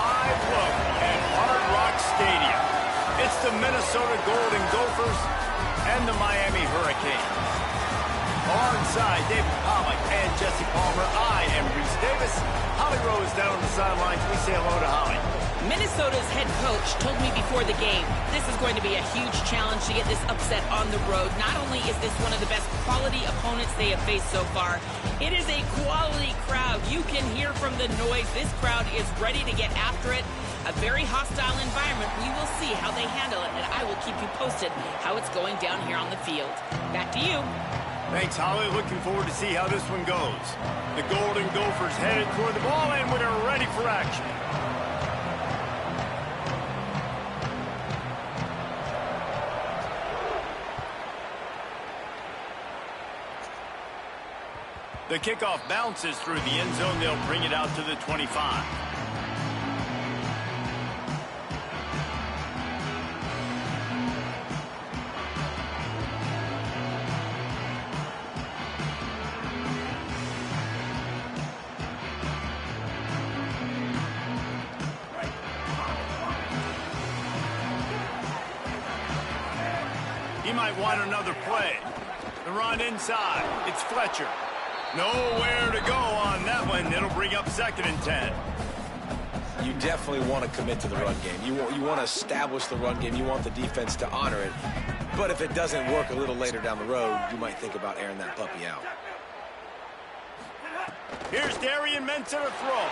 live look at Hard Rock Stadium. It's the Minnesota Golden Gophers and the Miami Hurricanes. Alongside David Pollack and Jesse Palmer, I am Reese Davis. Holly Rose down on the sidelines. We say hello to Holly. Minnesota's head coach told me before the game, this is going to be a huge challenge to get this upset on the road. Not only is this one of the best quality opponents they have faced so far, it is a quality crowd. You can hear from the noise. This crowd is ready to get after it. A very hostile environment. We will see how they handle it, and I will keep you posted how it's going down here on the field. Back to you. Thanks, Holly. Looking forward to see how this one goes. The Golden Gophers headed toward the ball, and we're ready for action. The kickoff bounces through the end zone. They'll bring it out to the 25. He might want another play. The run inside. It's Fletcher. Nowhere to go on that one. It'll bring up 2nd and 10. You definitely want to commit to the run game. You want to establish the run game. You want the defense to honor it. But if it doesn't work a little later down the road, you might think about airing that puppy out. Here's Darian Mensah to throw.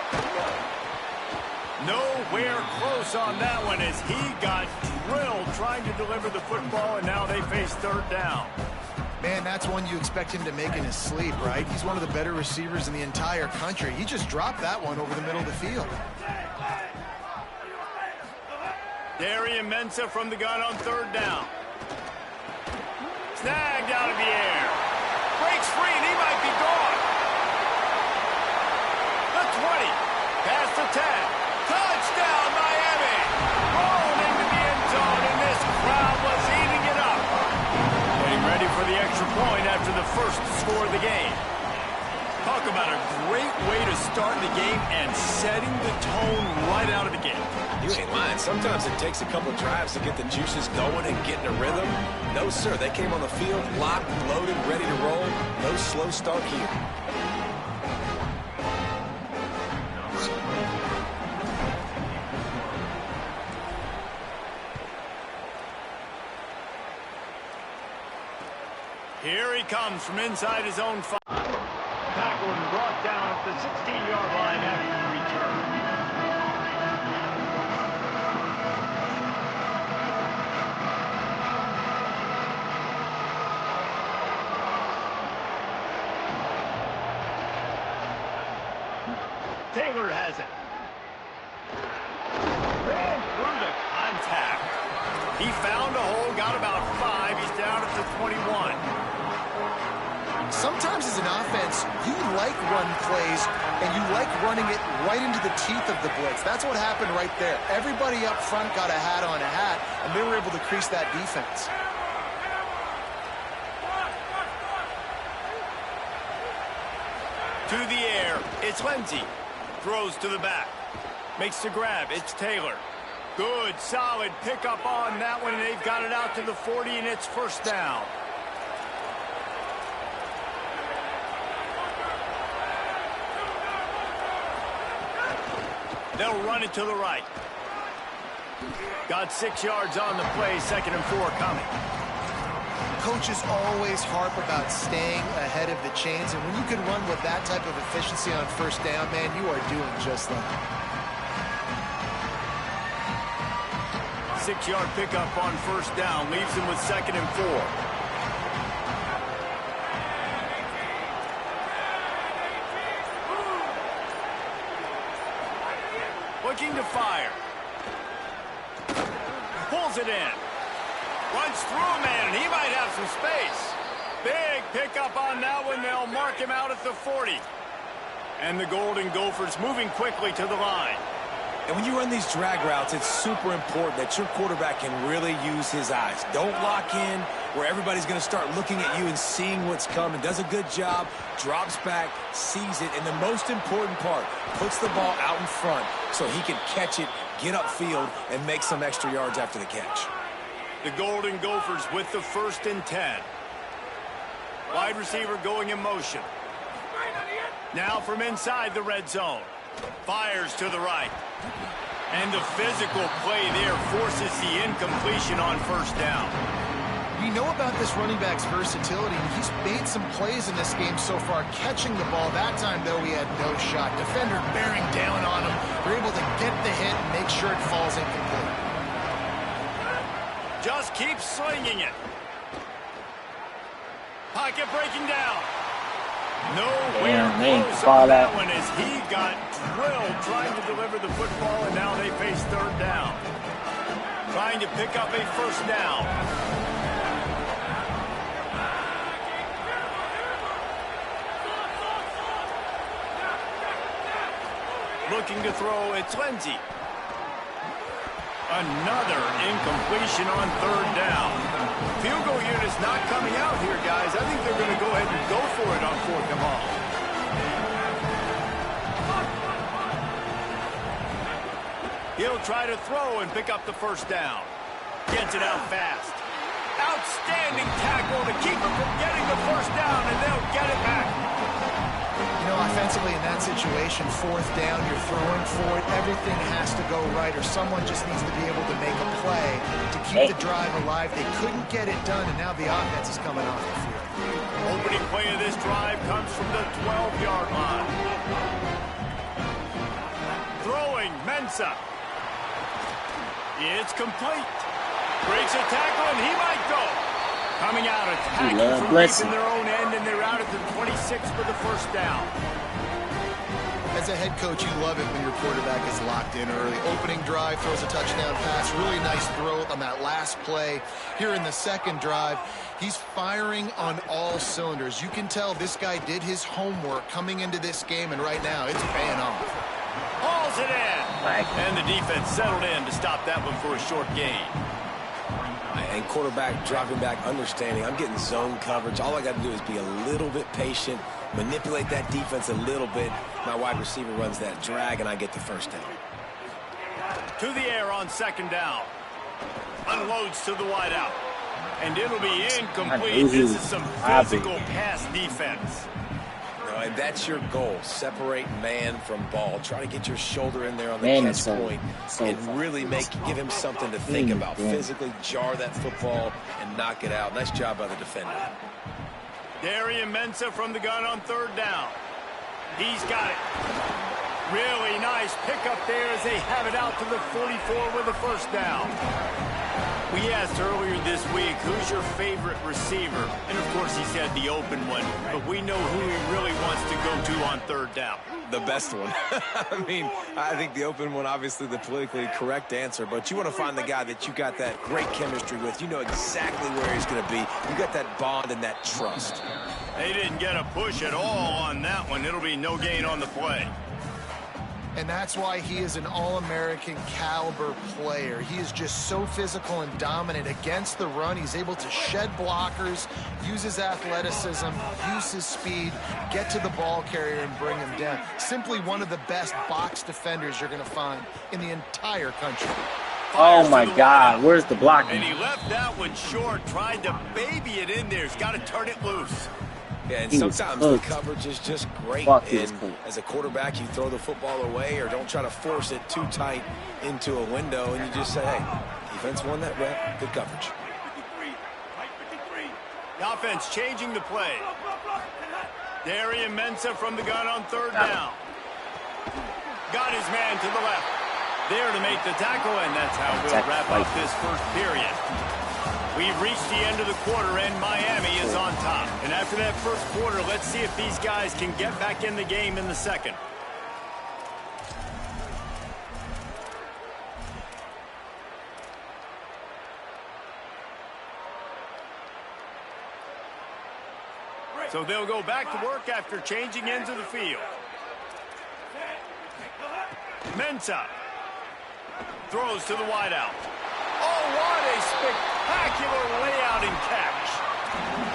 Nowhere close on that one as he got drilled trying to deliver the football, and now they face 3rd down. Man, that's one you expect him to make in his sleep, right? He's one of the better receivers in the entire country. He just dropped that one over the middle of the field. Darian Mensah from the gun on 3rd down. Snagged out of the air. Breaks free, and he might be gone. The 20. Past the 10. Touchdown, Miami. Rolling into the end zone, and this crowd was eating it up. Getting ready for the extra point after the first score of the game. Talk about a great way to start the game and setting the tone right out of the gate. You ain't lying. Sometimes it takes a couple drives to get the juices going and get in a rhythm. No, sir. They came on the field, locked, loaded, ready to roll. No slow start here. Here he comes from inside his own 5. Tackled and brought down at the 16-yard line after the return. Taylor has it. Ran through the contact. He found a hole, got about 5. He's down at the 21. Sometimes as an offense, you like run plays, and you like running it right into the teeth of the blitz. That's what happened right there. Everybody up front got a hat on a hat, and they were able to crease that defense. To the air, it's Lindsey. Throws to the back. Makes the grab, it's Taylor. Good, solid pickup on that one, and they've got it out to the 40, and it's 1st down. They'll run it to the right. Got 6 yards on the play, 2nd and 4 coming. Coaches always harp about staying ahead of the chains, and when you can run with that type of efficiency on 1st down, man, you are doing just that. 6-yard pickup on 1st down, leaves him with 2nd and 4. Looking to fire. Pulls it in. Runs through a man, and he might have some space. Big pickup on that one. They'll mark him out at the 40. And the Golden Gophers moving quickly to the line. And when you run these drag routes, it's super important that your quarterback can really use his eyes. Don't lock in where everybody's going to start looking at you and seeing what's coming. Does a good job, drops back, sees it, and the most important part, puts the ball out in front so he can catch it, get upfield, and make some extra yards after the catch. The Golden Gophers with the 1st and 10. Wide receiver going in motion. Now from inside the red zone. Fires to the right. And the physical play there forces the incompletion on 1st down. You know about this running back's versatility. He's made some plays in this game so far, catching the ball. That time, though, he had no shot. Defender bearing down on him. They're able to get the hit and make sure it falls incomplete. Just keep slinging it. Pocket breaking down. Nowhere close on that one as he got drilled trying to deliver the football, and now they face 3rd down. Trying to pick up a 1st down. Looking to throw, it's Lindsey. Another incompletion on 3rd down. Field goal unit's not coming out here, guys. I think they're going to go ahead and go for it on 4th and long. He'll try to throw and pick up the 1st down. Gets it out fast. Outstanding tackle to keep him from getting the 1st down, and they'll get it back. You know, offensively in that situation, 4th down, you're throwing for it. Everything has to go right, or someone just needs to be able to make a play to keep the drive alive. They couldn't get it done, and now the offense is coming off the field. Opening play of this drive comes from the 12-yard line. Throwing, Mensah. It's complete. Breaks a tackle, and he might go. Coming out, attacking from deep in their own end, and they're out at the 26 for the 1st down. As a head coach, you love it when your quarterback is locked in early. Opening drive, throws a touchdown pass. Really nice throw on that last play. Here in the 2nd drive, he's firing on all cylinders. You can tell this guy did his homework coming into this game, and right now it's paying off. Hauls it in. And the defense settled in to stop that one for a short gain. And quarterback dropping back, understanding I'm getting zone coverage. All I got to do is be a little bit patient, manipulate that defense a little bit. My wide receiver runs that drag, and I get the 1st down. To the air on 2nd down. Unloads to the wideout. And it'll be incomplete. This is some physical pass defense. And that's your goal. Separate man from ball. Try to get your shoulder in there on the catch point and really give him something to think about. Physically jar that football and knock it out. Nice job by the defender. Darian Mensah from the gun on 3rd down. He's got it. Really nice pickup there as they have it out to the 44 with a 1st down. We asked earlier this week, who's your favorite receiver? And, of course, he said the open one. But we know who he really wants to go to on 3rd down. The best one. I mean, I think the open one, obviously the politically correct answer. But you want to find the guy that you got that great chemistry with. You know exactly where he's going to be. You got that bond and that trust. They didn't get a push at all on that one. It'll be no gain on the play. And that's why he is an All-American caliber player. He is just so physical and dominant against the run. He's able to shed blockers, use his athleticism, use his speed, get to the ball carrier and bring him down. Simply one of the best box defenders you're going to find in the entire country. Oh my God, where's the blocking? And he left that one short, tried to baby it in there. He's got to turn it loose. Yeah, and sometimes the coverage is just great. And as a quarterback, you throw the football away or don't try to force it too tight into a window, and you just say, hey, defense won that rep, good coverage. The offense changing the play. Darian Mensah from the gun on 3rd down. Got his man to the left. There to make the tackle, and that's how we'll wrap up this 1st period. We've reached the end of the quarter, and Miami is on top. And after that 1st quarter, let's see if these guys can get back in the game in the 2nd. So they'll go back to work after changing ends of the field. Mensah throws to the wideout. Oh, what a spectacular layout and catch.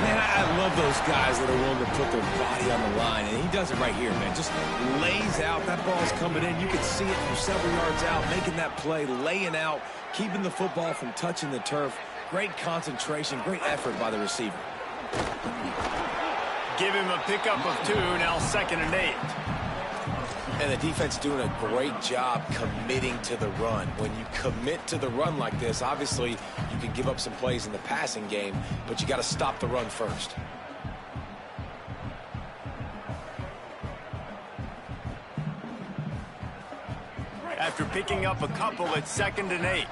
Man, I love those guys that are willing to put their body on the line, and he does it right here, man. Just lays out. That ball's coming in. You can see it from several yards out, making that play, laying out, keeping the football from touching the turf. Great concentration, great effort by the receiver. Give him a pickup of 2, now 2nd and 8. And the defense doing a great job committing to the run. When you commit to the run like this, obviously you can give up some plays in the passing game, but you got to stop the run first. After picking up a couple, it's 2nd and 8.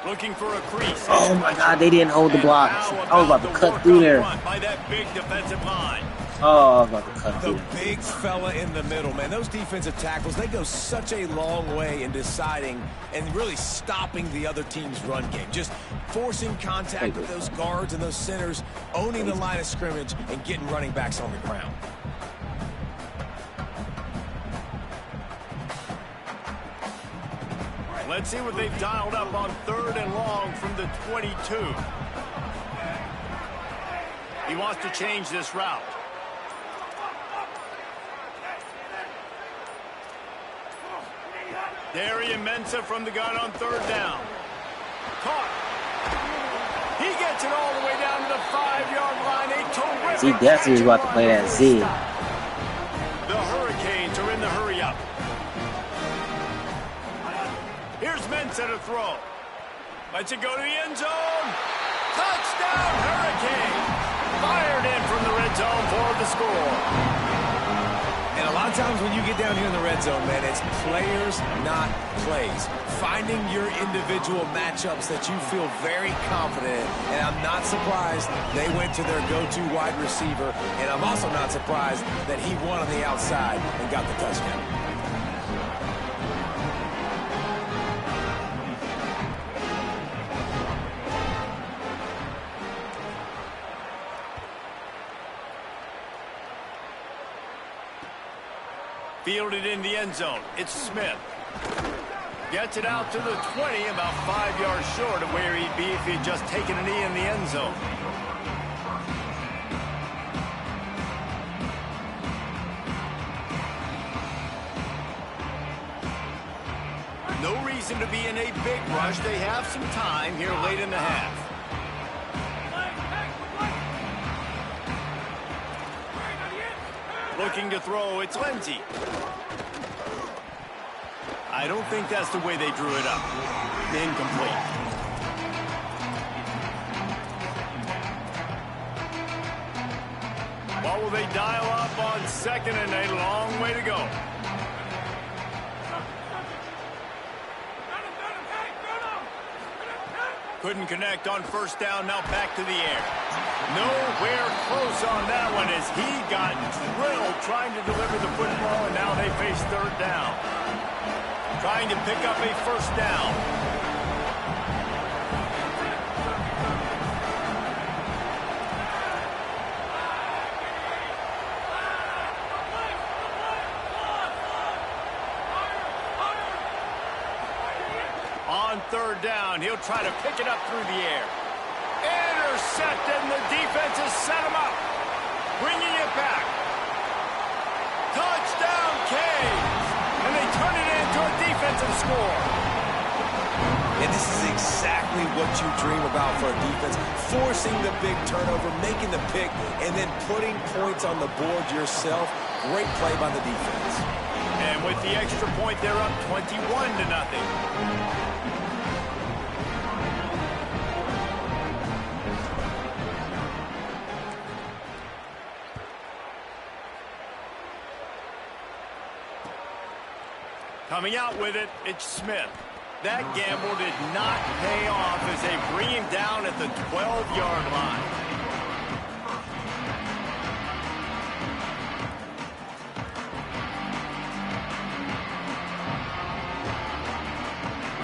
Looking for a crease. Oh my God, they didn't hold the block. I was about to cut through there. By that big defensive line. Oh, I was about to cut through. The big fella in the middle, man. Those defensive tackles, they go such a long way in deciding and really stopping the other team's run game. Just forcing contact with those guards and those centers, owning the line of scrimmage, and getting running backs on the ground. Let's see what they've dialed up on 3rd and long from the 22. He wants to change this route. Darian Mensah from the gun on 3rd down. Caught. He gets it all the way down to the 5-yard line. A terrific. See, definitely was about to play that Z. The Hurricanes are in the hurry-up. Here's Mensah to throw. Lets it go to the end zone. Touchdown, Hurricanes. Fired in from the red zone for the score. And a lot of times when you get down here in the red zone, man, it's players, not plays. Finding your individual matchups that you feel very confident in. And I'm not surprised they went to their go-to wide receiver. And I'm also not surprised that he won on the outside and got the touchdown. Fielded in the end zone. It's Smith. Gets it out to the 20, about 5 yards short of where he'd be if he'd just taken a knee in the end zone. No reason to be in a big rush. They have some time here late in the half. Looking to throw, it's Lindsey. I don't think that's the way they drew it up. Incomplete. What will they dial up on 2nd and a long way to go? Couldn't connect on 1st down, now back to the air. Nowhere close on that one as he got drilled trying to deliver the football, and now they face 3rd down. Trying to pick up a 1st down. On 3rd down, he'll try to pick it up through the air. Intercepted, and the defense has set him up. Bringing it back. Touchdown, Canes. And they turn it into a defensive score. And this is exactly what you dream about for a defense. Forcing the big turnover, making the pick, and then putting points on the board yourself. Great play by the defense. And with the extra point, they're up 21-0. Coming out with it, it's Smith. That gamble did not pay off as they bring him down at the 12-yard line.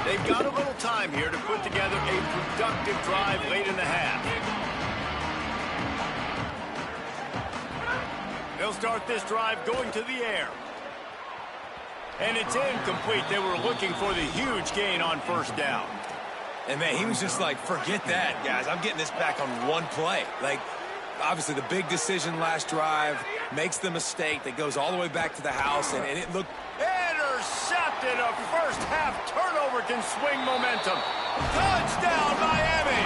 They've got a little time here to put together a productive drive late in the half. They'll start this drive going to the air. And it's incomplete. They were looking for the huge gain on first down. And, man, he was just like, forget that, guys. I'm getting this back on one play. Like, obviously, the big decision last drive makes the mistake that goes all the way back to the house, and it looked... Intercepted. A first-half turnover can swing momentum. Touchdown, Miami.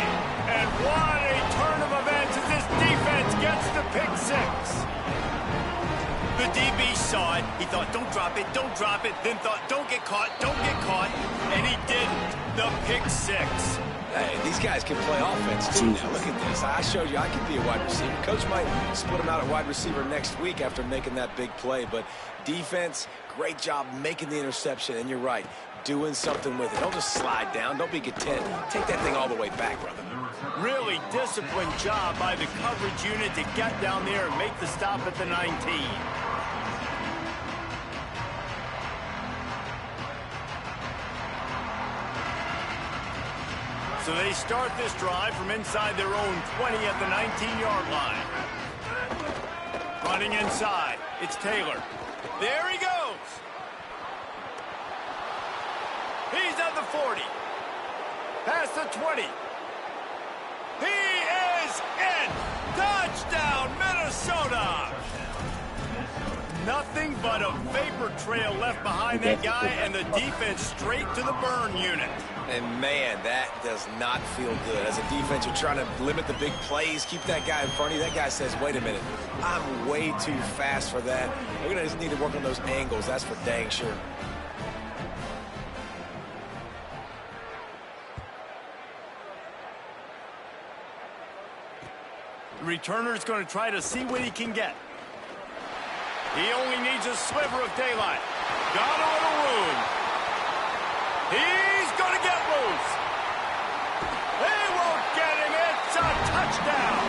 And what a turn of events as this defense gets the pick six. The DB saw it. He thought, don't drop it, don't drop it. Then thought, don't get caught, don't get caught. And he didn't. The pick six. Hey, these guys can play offense, too. Now, look at this. I showed you I could be a wide receiver. Coach might split him out at wide receiver next week after making that big play. But defense, great job making the interception. And you're right, doing something with it. Don't just slide down. Don't be content. Take that thing all the way back, brother. Really disciplined job by the coverage unit to get down there and make the stop at the 19. So they start this drive from inside their own 20 at the 19-yard line. Running inside. It's Taylor. There he goes. He's at the 40. Past the 20. He is in. Touchdown, Minnesota. Nothing but a vapor trail left behind that guy, and the defense straight to the burn unit. And, man, that does not feel good. As a defense, you're trying to limit the big plays, keep that guy in front of you. That guy says, wait a minute, I'm way too fast for that. We're going to just need to work on those angles. That's for dang sure. The returner's going to try to see what he can get. He only needs a sliver of daylight. Got a little room. He's going to get loose. They won't get him. It's a touchdown.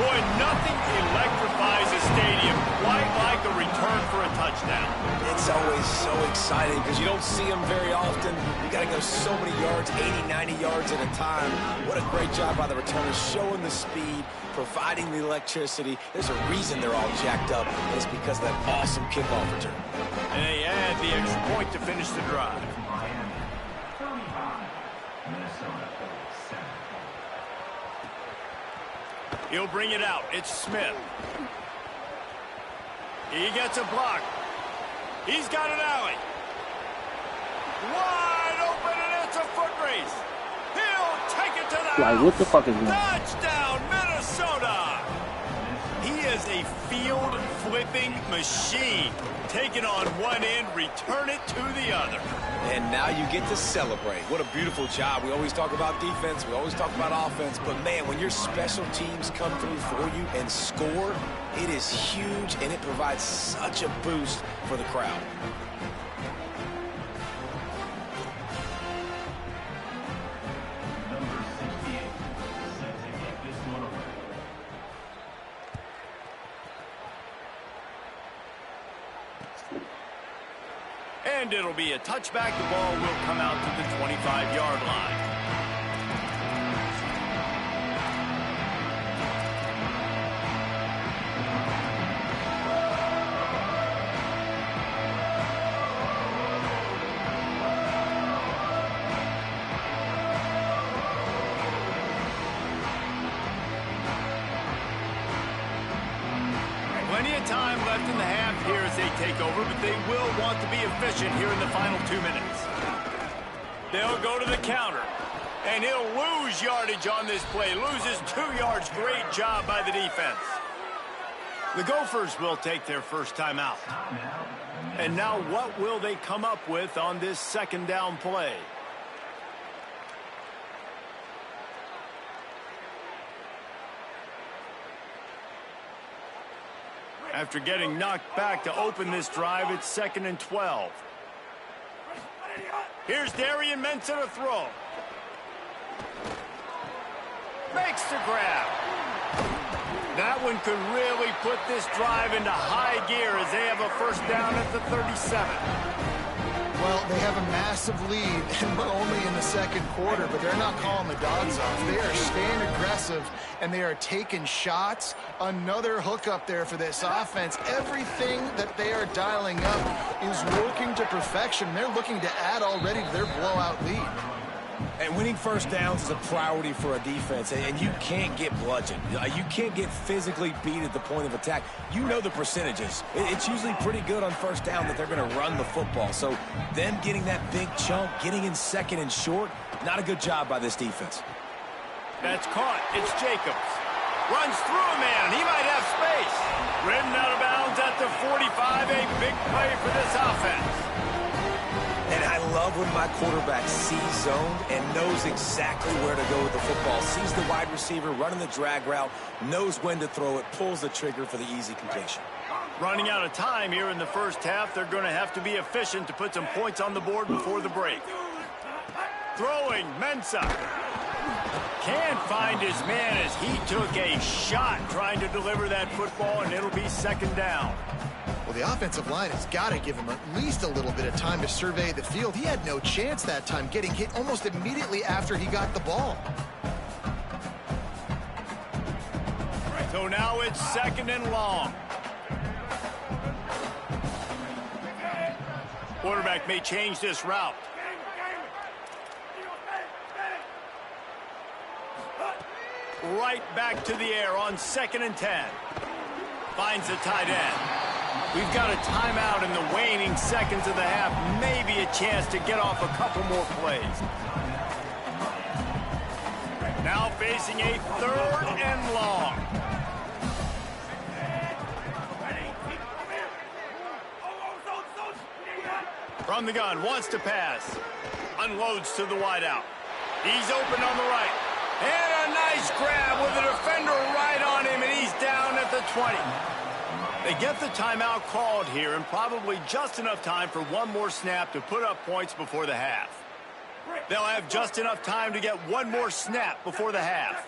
Boy, nothing electrifies a stadium quite like a return for a touchdown. It's always so exciting because you don't see them very often. You got to go so many yards, 80, 90 yards at a time. What a great job by the returners, showing the speed, providing the electricity. There's a reason they're all jacked up, and it's because of that awesome kickoff return. And they add the extra point to finish the drive. He'll bring it out. It's Smith. He gets a block. He's got an alley. Wide open, and it's a foot race. He'll take it to the house. What the fuck is that? Touchdown, Minnesota. He is a field-flipping machine. Take it on one end, return it to the other. And now you get to celebrate. What a beautiful job. We always talk about defense. We always talk about offense. But, man, when your special teams come through for you and score, it is huge, and it provides such a boost for the crowd. And it'll be a touchback. The ball will come out to the 25-yard line. Plenty of time left in the half here as they take over, but they will want to be efficient here in the final 2 minutes. They'll go to the counter, and he'll lose yardage on this play. Loses 2 yards. Great job by the defense. The Gophers will take their first time out. And now what will they come up with on this second down play? After getting knocked back to open this drive, it's 2nd and 12. Here's Darian Mensah to throw. Makes the grab. That one could really put this drive into high gear as they have a first down at the 37. Well, they have a massive lead, and we're only in the second quarter, but they're not calling the dogs off. They are staying aggressive, and they are taking shots. Another hookup there for this offense. Everything that they are dialing up is working to perfection. They're looking to add already to their blowout lead. And winning first downs is a priority for a defense, and you can't get bludgeoned. You can't get physically beat at the point of attack. You know the percentages. It's usually pretty good on first down that they're going to run the football. So them getting that big chunk, getting in second and short, not a good job by this defense. That's caught. It's Jacobs. Runs through a man. He might have space. Ridden out of bounds at the 45. A big play for this offense. And I love when my quarterback sees zone and knows exactly where to go with the football. Sees the wide receiver running the drag route, knows when to throw it, pulls the trigger for the easy completion. Running out of time here in the first half. They're going to have to be efficient to put some points on the board before the break. Throwing, Mensah. Can't find his man as he took a shot trying to deliver that football, and it'll be second down. Well, the offensive line has got to give him at least a little bit of time to survey the field. He had no chance that time, getting hit almost immediately after he got the ball. So now it's second and long. Quarterback may change this route. Right back to the air on 2nd and 10. Finds the tight end. We've got a timeout in the waning seconds of the half. Maybe a chance to get off a couple more plays. Now facing a 3rd and long. From the gun, wants to pass. Unloads to the wideout. He's open on the right. And a nice grab with a defender right on him, and he's down at the 20. They get the timeout called here, and probably just enough time for one more snap to put up points before the half. They'll have just enough time to get one more snap before the half.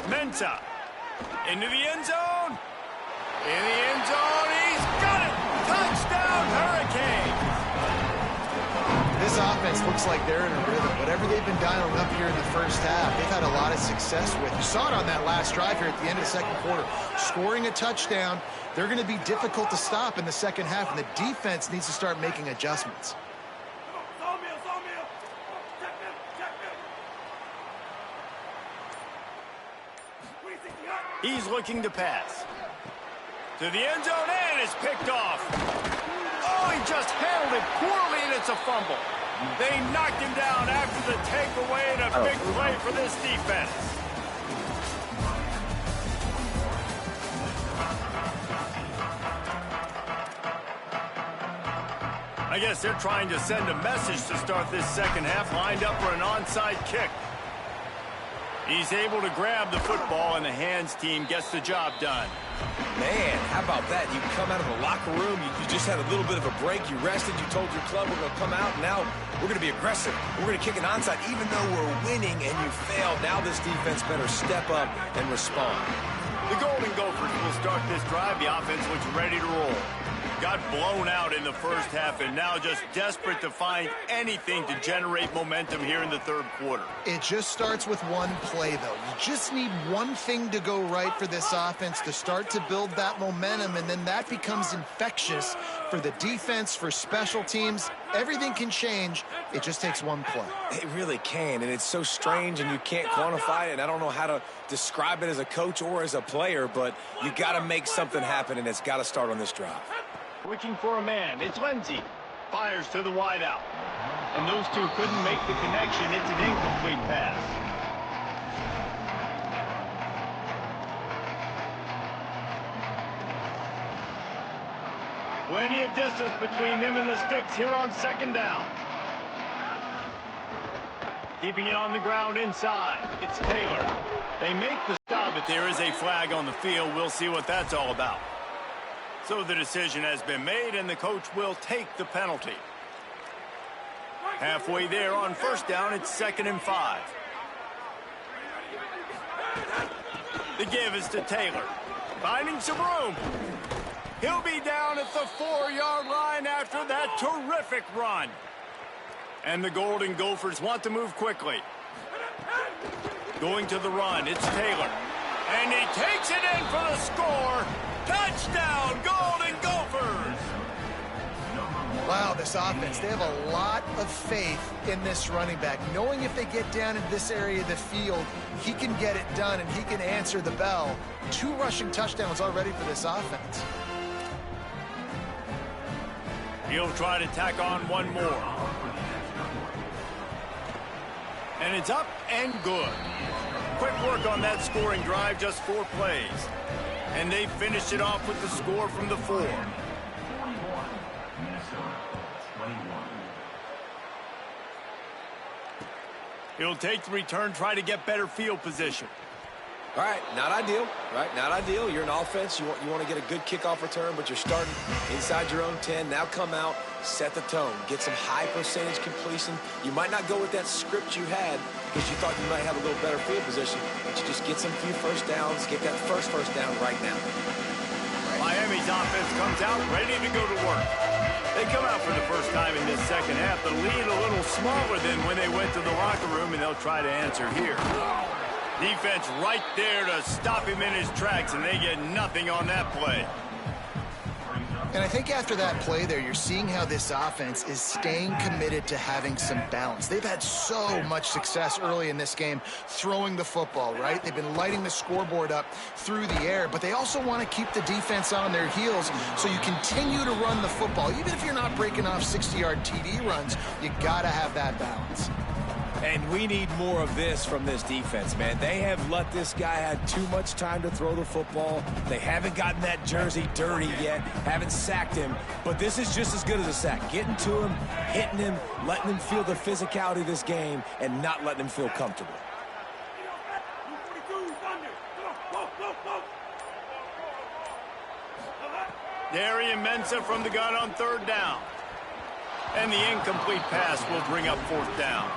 Mensah into the end zone. In the end zone, he's got it! Touchdown, Hurricanes! This offense looks like they're in a rhythm. Whatever they've been dialing up here in the first half, they've had a lot of success with. You saw it on that last drive here at the end of the second quarter. Scoring a touchdown, they're going to be difficult to stop in the second half, and the defense needs to start making adjustments. He's looking to pass. To the end zone, and it's picked off. Oh, he just handled it poorly, and it's a fumble. They knocked him down after the takeaway, and a big play for this defense. I guess they're trying to send a message to start this second half, lined up for an onside kick. He's able to grab the football, and the hands team gets the job done. Man, how about that? You come out of the locker room, you just had a little bit of a break, you rested, you told your club we're going to come out, and now we're going to be aggressive. We're going to kick an onside, even though we're winning and you failed. Now this defense better step up and respond. The Golden Gophers will start this drive. The offense looks ready to roll. Got blown out in the first half and now just desperate to find anything to generate momentum here in the third quarter. It just starts with one play, though. You just need one thing to go right for this offense to start to build that momentum, and then that becomes infectious for the defense, for special teams. Everything can change. It just takes one play. It really can, and it's so strange, and you can't quantify it, and I don't know how to describe it as a coach or as a player, but you got to make something happen, and it's got to start on this drive. Switching for a man, it's Lindsey. Fires to the wideout. And those two couldn't make the connection. It's an incomplete pass. Plenty of distance between them and the sticks here on second down. Keeping it on the ground inside. It's Taylor. They make the stop, but there is a flag on the field. We'll see what that's all about. So the decision has been made, and the coach will take the penalty. Halfway there on first down, it's 2nd and 5. The give is to Taylor. finding some room. He'll be down at the 4-yard line after that terrific run. And the Golden Gophers want to move quickly. Going to the run, it's Taylor. And he takes it in for the score. Touchdown, Golden Gophers! Wow, this offense, they have a lot of faith in this running back, knowing if they get down into this area of the field, he can get it done and he can answer the bell. 2 rushing touchdowns already for this offense. He'll try to tack on one more. And it's up and good. Quick work on that scoring drive, just 4 plays. And they finished it off with the score from the 4. He'll take the return, try to get better field position. All right, not ideal, right? Not ideal. You're an offense. You want to get a good kickoff return, but you're starting inside your own 10. Now come out, set the tone, get some high percentage completion. You might not go with that script you had because you thought you might have a little better field position, but you just get some few first downs, get that first down right now. Miami's offense comes out ready to go to work. They come out for the first time in this second half. The lead a little smaller than when they went to the locker room, and they'll try to answer here. Defense right there to stop him in his tracks, and they get nothing on that play. And I think after that play there, you're seeing how this offense is staying committed to having some balance. They've had so much success early in this game throwing the football, right? They've been lighting the scoreboard up through the air, but they also want to keep the defense on their heels so you continue to run the football. Even if you're not breaking off 60-yard TD runs, you got to have that balance. And we need more of this from this defense, man. They have let this guy have too much time to throw the football. They haven't gotten that jersey dirty yet, haven't sacked him. But this is just as good as a sack. Getting to him, hitting him, letting him feel the physicality of this game, and not letting him feel comfortable. Darian Mensah from the gun on 3rd down. And the incomplete pass will bring up 4th down.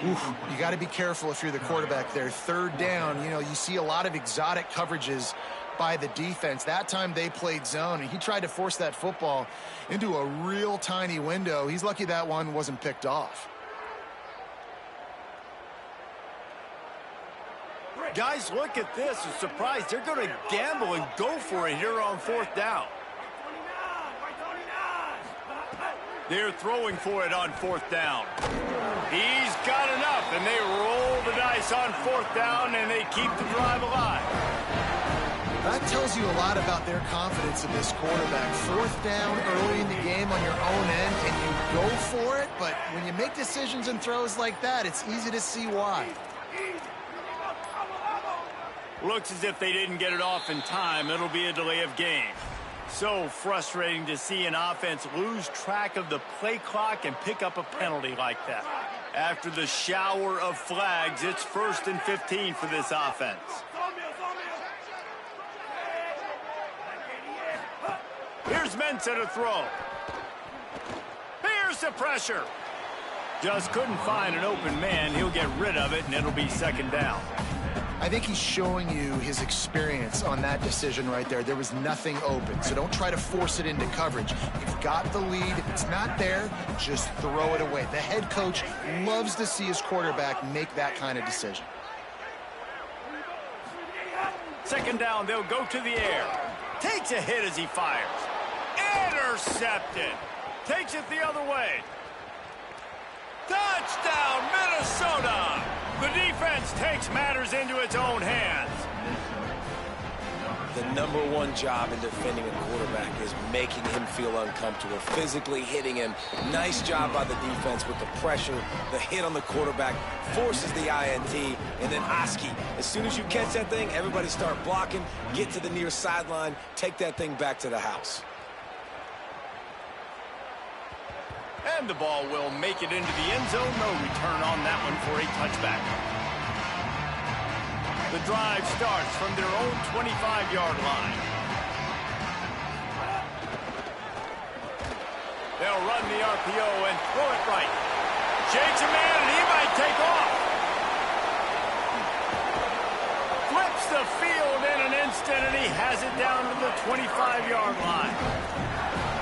Oof, you got to be careful if you're the quarterback there. 3rd down, you know, you see a lot of exotic coverages by the defense. That time they played zone, and he tried to force that football into a real tiny window. He's lucky that one wasn't picked off. Guys, look at this. I'm surprised. They're going to gamble and go for it here on 4th down. They're throwing for it on 4th down. He's got enough, and they roll the dice on 4th down, and they keep the drive alive. That tells you a lot about their confidence in this quarterback. 4th down early in the game on your own end, and you go for it, but when you make decisions and throws like that, it's easy to see why. Looks as if they didn't get it off in time. It'll be a delay of game. So frustrating to see an offense lose track of the play clock and pick up a penalty like that. After the shower of flags, it's 1st and 15 for this offense. Here's Mensah to throw. Here's the pressure. Just couldn't find an open man. He'll get rid of it, and it'll be 2nd down. I think he's showing you his experience on that decision right there. There was nothing open, so don't try to force it into coverage. You've got the lead. If it's not there, just throw it away. The head coach loves to see his quarterback make that kind of decision. 2nd down, they'll go to the air. Takes a hit as he fires. Intercepted. Takes it the other way. Touchdown, Minnesota! The defense takes matters into its own hands. The #1 job in defending a quarterback is making him feel uncomfortable, physically hitting him. Nice job by the defense with the pressure. The hit on the quarterback forces the INT. And then Oski, as soon as you catch that thing, everybody start blocking, get to the near sideline, take that thing back to the house. And the ball will make it into the end zone. No return on that one for a touchback. The drive starts from their own 25-yard line. They'll run the RPO and throw it right. Shakes a man, and he might take off. Flips the field in an Winston, and he has it down to the 25-yard line.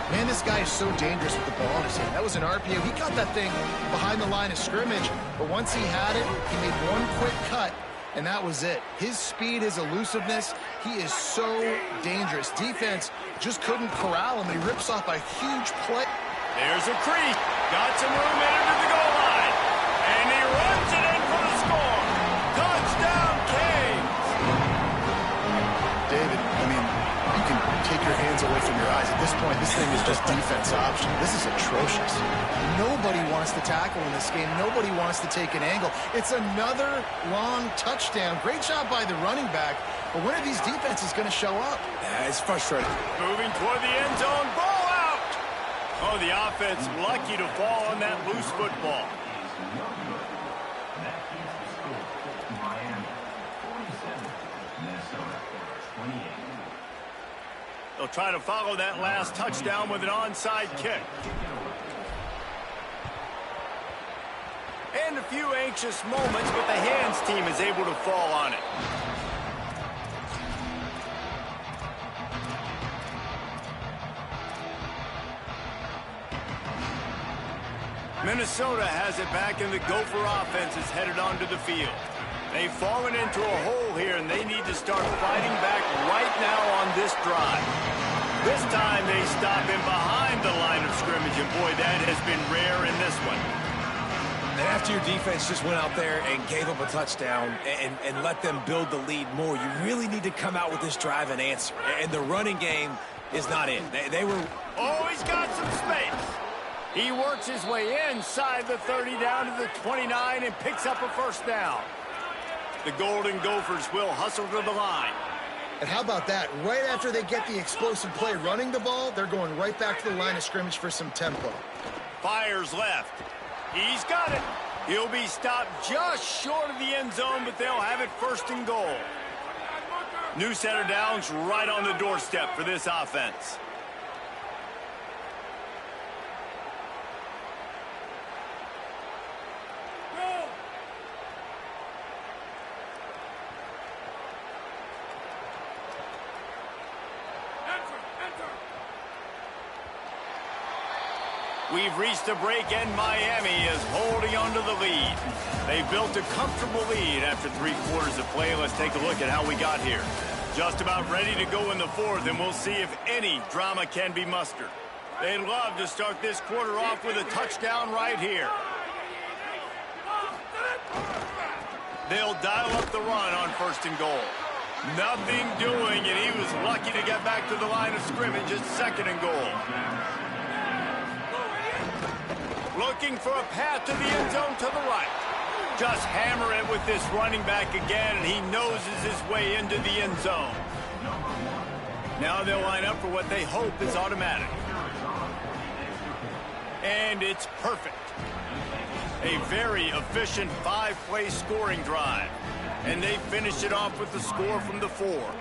Man, this guy is so dangerous with the ball in his hand. That was an RPO. He got that thing behind the line of scrimmage, but once he had it, he made one quick cut, and that was it. His speed, his elusiveness, he is so dangerous. Defense just couldn't corral him, and he rips off a huge play. There's a creep. Got some room in to the goal line. And he runs it in for the score. Touchdown, Canes. David, I mean, you can take your hands away from your eyes. At this point, this thing is just defense option. This is atrocious. Nobody wants to tackle in this game. Nobody wants to take an angle. It's another long touchdown. Great job by the running back. But when are these defenses going to show up? Yeah, it's frustrating. Moving toward the end zone. Ball out. Oh, the offense lucky to fall on that loose football. They'll try to follow that last touchdown with an onside kick. And a few anxious moments, but the hands team is able to fall on it. Minnesota has it back, and the Gopher offense is headed onto the field. They've fallen into a hole here, and they need to start fighting back right now on this drive. This time they stop him behind the line of scrimmage, and boy, that has been rare in this one. And after your defense just went out there and gave up a touchdown and let them build the lead more, you really need to come out with this drive and answer. And the running game is not in. They were... Oh, he's got some space. He works his way inside the 30 down to the 29 and picks up a first down. The Golden Gophers will hustle to the line. And how about that? Right after they get the explosive play running the ball, they're going right back to the line of scrimmage for some tempo. Fires left. He's got it. He'll be stopped just short of the end zone, but they'll have it first and goal. New set of downs right on the doorstep for this offense. We've reached a break, and Miami is holding on to the lead. They built a comfortable lead after 3 quarters of play. Let's take a look at how we got here. Just about ready to go in the fourth, and we'll see if any drama can be mustered. They'd love to start this quarter off with a touchdown right here. They'll dial up the run on first and goal. Nothing doing, and he was lucky to get back to the line of scrimmage at second and goal. Looking for a path to the end zone to the right. Just hammer it with this running back again, and he noses his way into the end zone. Now they'll line up for what they hope is automatic. And it's perfect. A very efficient 5-play scoring drive. And they finish it off with the score from the 4.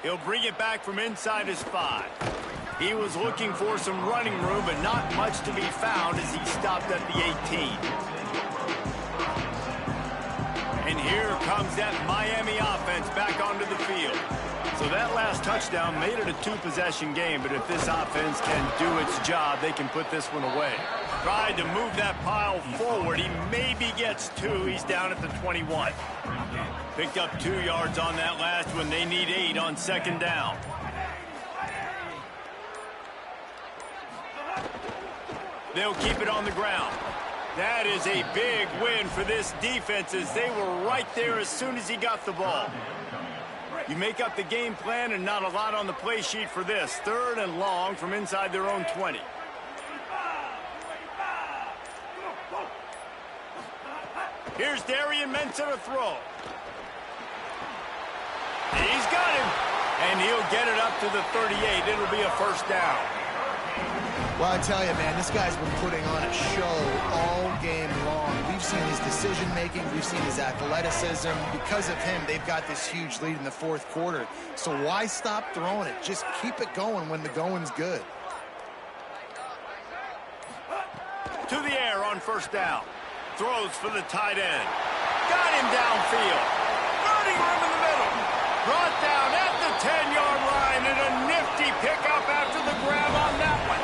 He'll bring it back from inside his 5. He was looking for some running room, but not much to be found as he stopped at the 18. And here comes that Miami offense back onto the field. So that last touchdown made it a 2-possession game, but if this offense can do its job, they can put this one away. Tried to move that pile forward. He maybe gets 2. He's down at the 21. Picked up 2 yards on that last one. They need 8 on second down. They'll keep it on the ground. That is a big win for this defense as they were right there as soon as he got the ball. You make up the game plan and not a lot on the play sheet for this. 3rd and long from inside their own 20. Here's Darian Mensah to throw. He's got him. And he'll get it up to the 38. It'll be a first down. Well, I tell you, man, this guy's been putting on a show all game long. We've seen his decision-making. We've seen his athleticism. Because of him, they've got this huge lead in the 4th quarter. So why stop throwing it? Just keep it going when the going's good. To the air on first down. Throws for the tight end. Got him downfield. Running room in the middle. Brought down at the 10-yard line, and a nifty pickup after the grab on that one.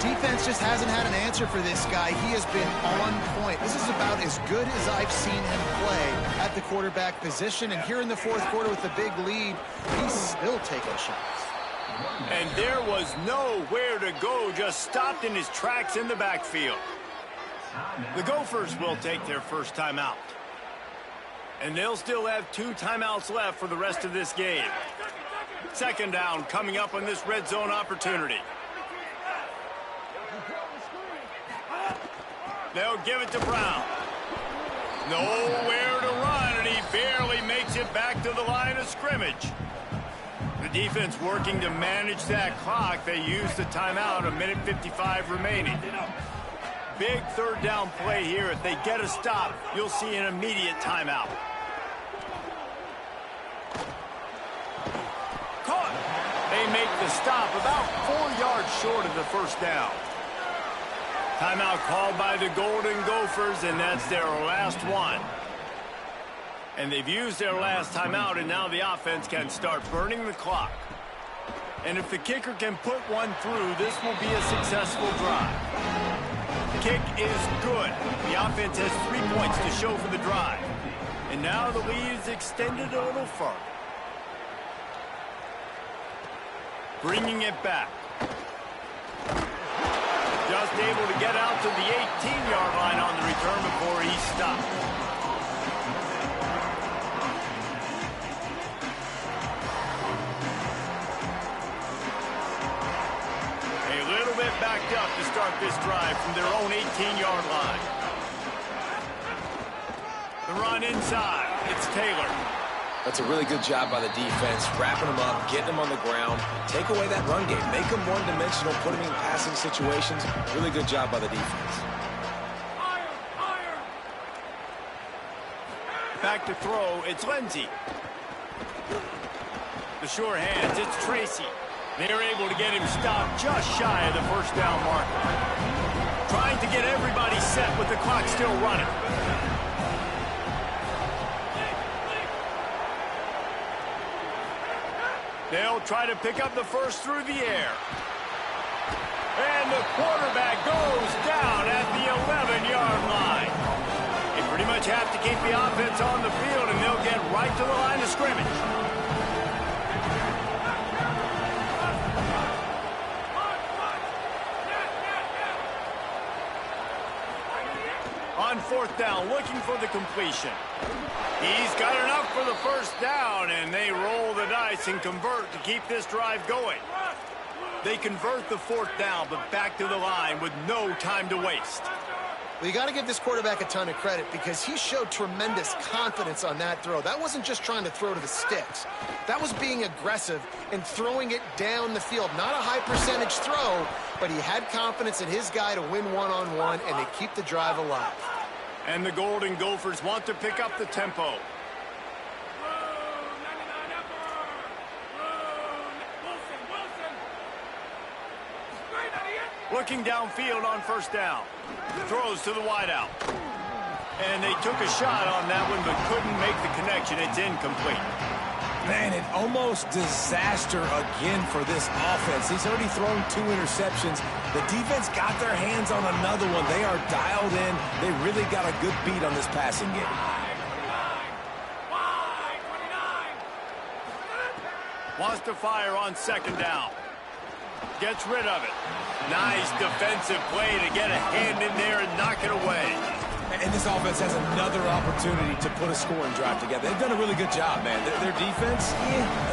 Defense just hasn't had an answer for this guy. He has been on point. This is about as good as I've seen him play at the quarterback position. And here in the fourth quarter with the big lead, he's still taking shots. And there was nowhere to go, just stopped in his tracks in the backfield. The Gophers will take their first timeout. And they'll still have 2 timeouts left for the rest of this game. Second down coming up on this red zone opportunity. They'll give it to Brown. Nowhere to run, and he barely makes it back to the line of scrimmage. The defense working to manage that clock. They use the timeout, 1:55 remaining. Big third down play here. If they get a stop, you'll see an immediate timeout. Caught. They make the stop about 4 yards short of the first down. Timeout called by the Golden Gophers, and that's their last one. And they've used their last timeout, and now the offense can start burning the clock. And if the kicker can put one through, this will be a successful drive. Kick is good. The offense has 3 points to show for the drive. And now the lead is extended a little further. Bringing it back. Just able to get out to the 18-yard line on the return before he stopped. A little bit backed up to start this drive from their own 18-yard line. The run inside. It's Taylor. That's a really good job by the defense, wrapping them up, getting them on the ground, take away that run game, make them one-dimensional, put them in passing situations. Really good job by the defense. Back to throw, it's Lindsey. The sure hands, it's Tracy. They're able to get him stopped just shy of the first down marker. Trying to get everybody set with the clock still running. They'll try to pick up the first through the air. And the quarterback goes down at the 11-yard line. They pretty much have to keep the offense on the field, and they'll get right to the line of scrimmage. On fourth down, looking for the completion. He's got enough for the first down, and they roll the dice and convert to keep this drive going. They convert the fourth down, but back to the line with no time to waste. Well, you got to give this quarterback a ton of credit because he showed tremendous confidence on that throw. That wasn't just trying to throw to the sticks. That was being aggressive and throwing it down the field. Not a high percentage throw, but he had confidence in his guy to win one-on-one and to keep the drive alive. And the Golden Gophers want to pick up the tempo. Looking downfield on first down. Throws to the wideout. And they took a shot on that one, but couldn't make the connection. It's incomplete. Man, an almost disaster again for this offense. He's already thrown 2 interceptions. The defense got their hands on another one. They are dialed in. They really got a good beat on this passing game. Wants to fire on second down. Gets rid of it. Nice defensive play to get a hand in there and knock it away. And this offense has another opportunity to put a scoring drive together. They've done a really good job, man. Their defense,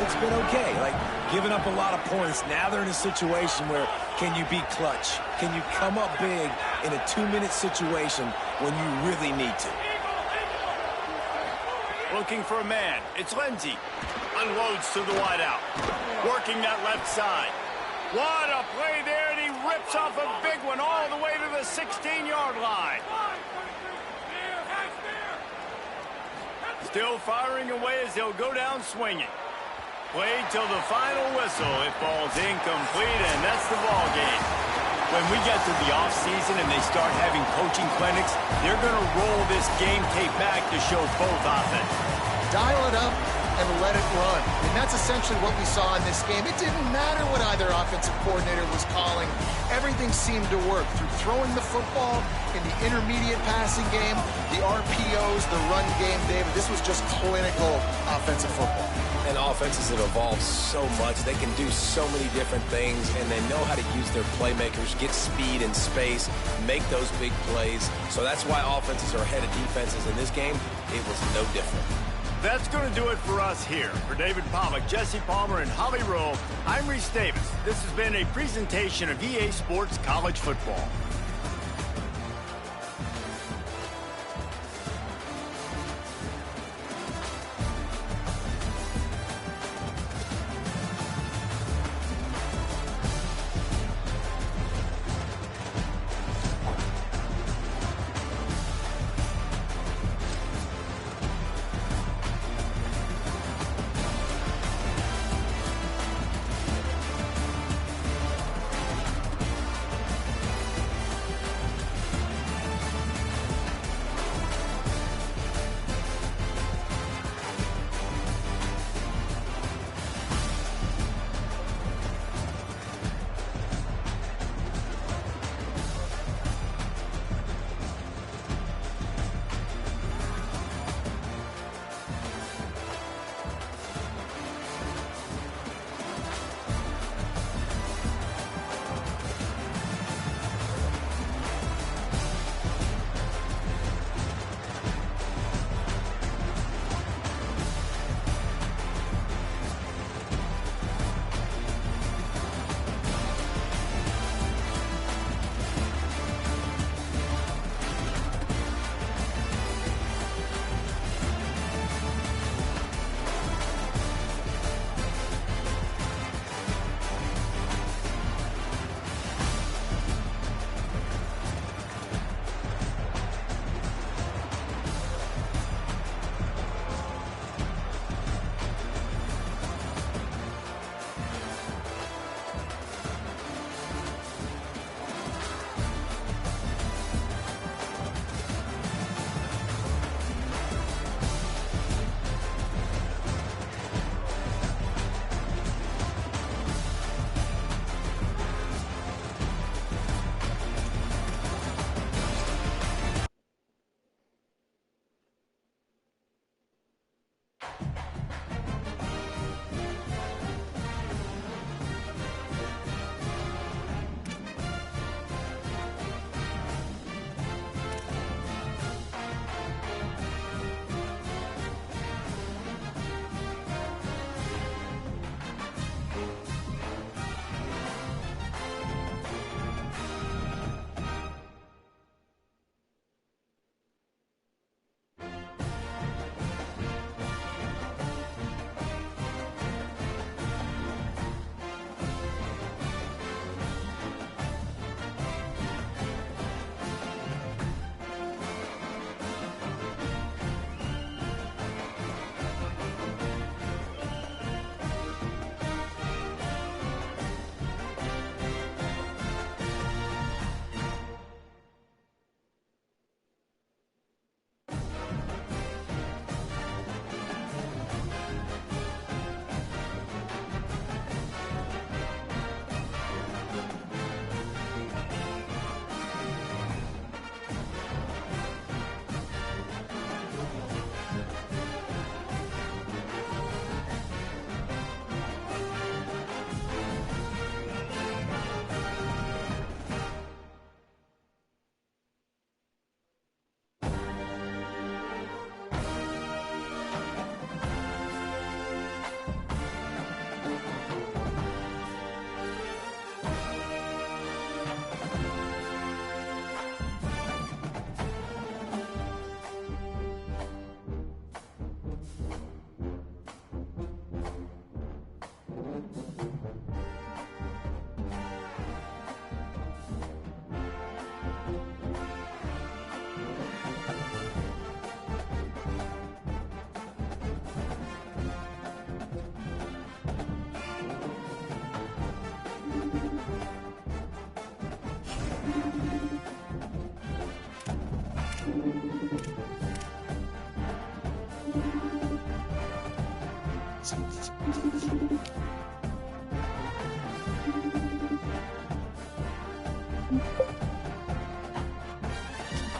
it's been okay. Like, giving up a lot of points. Now they're in a situation where can you be clutch? Can you come up big in a 2-minute situation when you really need to? Looking for a man. It's Lindsey. Unloads to the wideout. Working that left side. What a play there, and he rips off a big one all the way to the 16-yard line. Still firing away as he'll go down swinging. Played till the final whistle. It falls incomplete, and that's the ball game. When we get to the offseason and they start having coaching clinics, they're going to roll this game tape back to show both offense. Dial it up and let it run. And that's essentially what we saw in this game. It didn't matter what either offensive coordinator was calling. Everything seemed to work through throwing the football in the intermediate passing game, the RPOs, the run game. David, this was just clinical offensive football. And offenses have evolved so much. They can do so many different things, and they know how to use their playmakers, get speed and space, make those big plays. So that's why offenses are ahead of defenses. In this game, it was no different. That's going to do it for us here. For David Pollack, Jesse Palmer, and Holly Rowe, I'm Reese Davis. This has been a presentation of EA Sports College Football.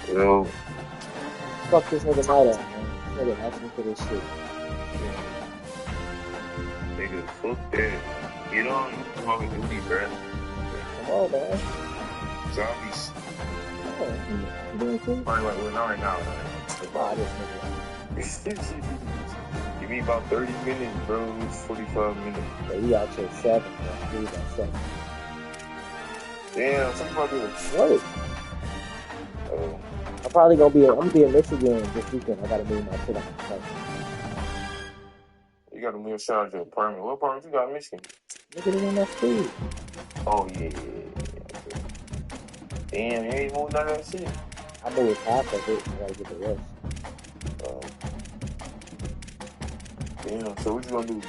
Yo. Fuck this nigga night out, man. Nigga asking for this shit. Nigga, fuck that. Get on Call of Duty, bro. Come on, man. Zombies. You doing cool? Probably like we're not right now, man. Nah, this nigga. Give me about 30 minutes, bro. It's 45 minutes. Yeah, we out till 7, bro. We about 7. Damn, something about doing What? Oh. I'm probably gonna be in Michigan this weekend. I gotta move my shit on my place. You got to move shout out your apartment. What apartment you got in Michigan? Look at it on that street. Oh, yeah. Damn, you ain't moved out of that shit. I moved half of it. I gotta get the rest. Damn, so what you gonna do?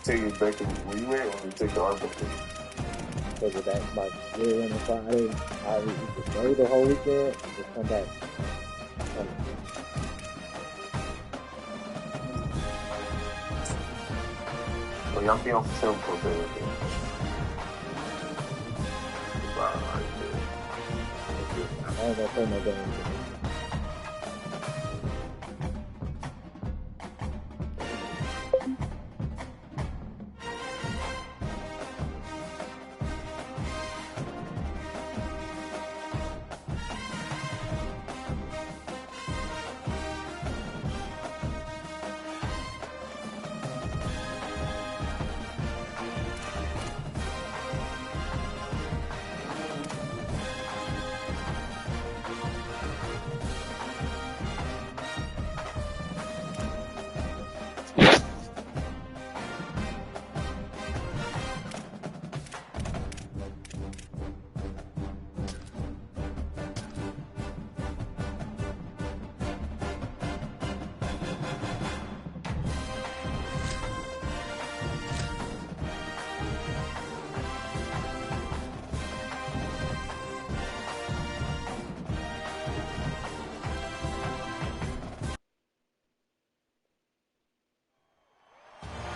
Take it back to where you at, or you take the art book with you? Take it back by Friday. I just stay the whole weekend and just come back. Oh, y'all be on for sale for a bit, okay? Right there. I ain't gonna play no games.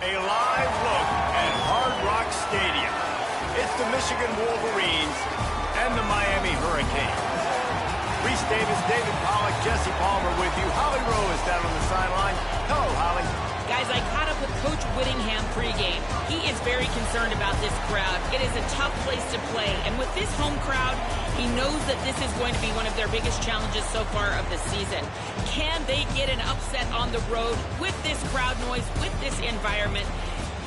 A live look at Hard Rock Stadium. It's the Michigan Wolverines and the Miami Hurricanes. Reese Davis, David Pollack, Jesse Palmer with you. Holly Rowe is down on the sideline. Hello, Holly. Guys, I caught up with Coach Whittingham pregame. He is very concerned about this crowd. It is a tough place to play, and with this home crowd, he knows that this is going to be one of their biggest challenges so far of the season. Can they get an upset on the road with this crowd noise, with this environment?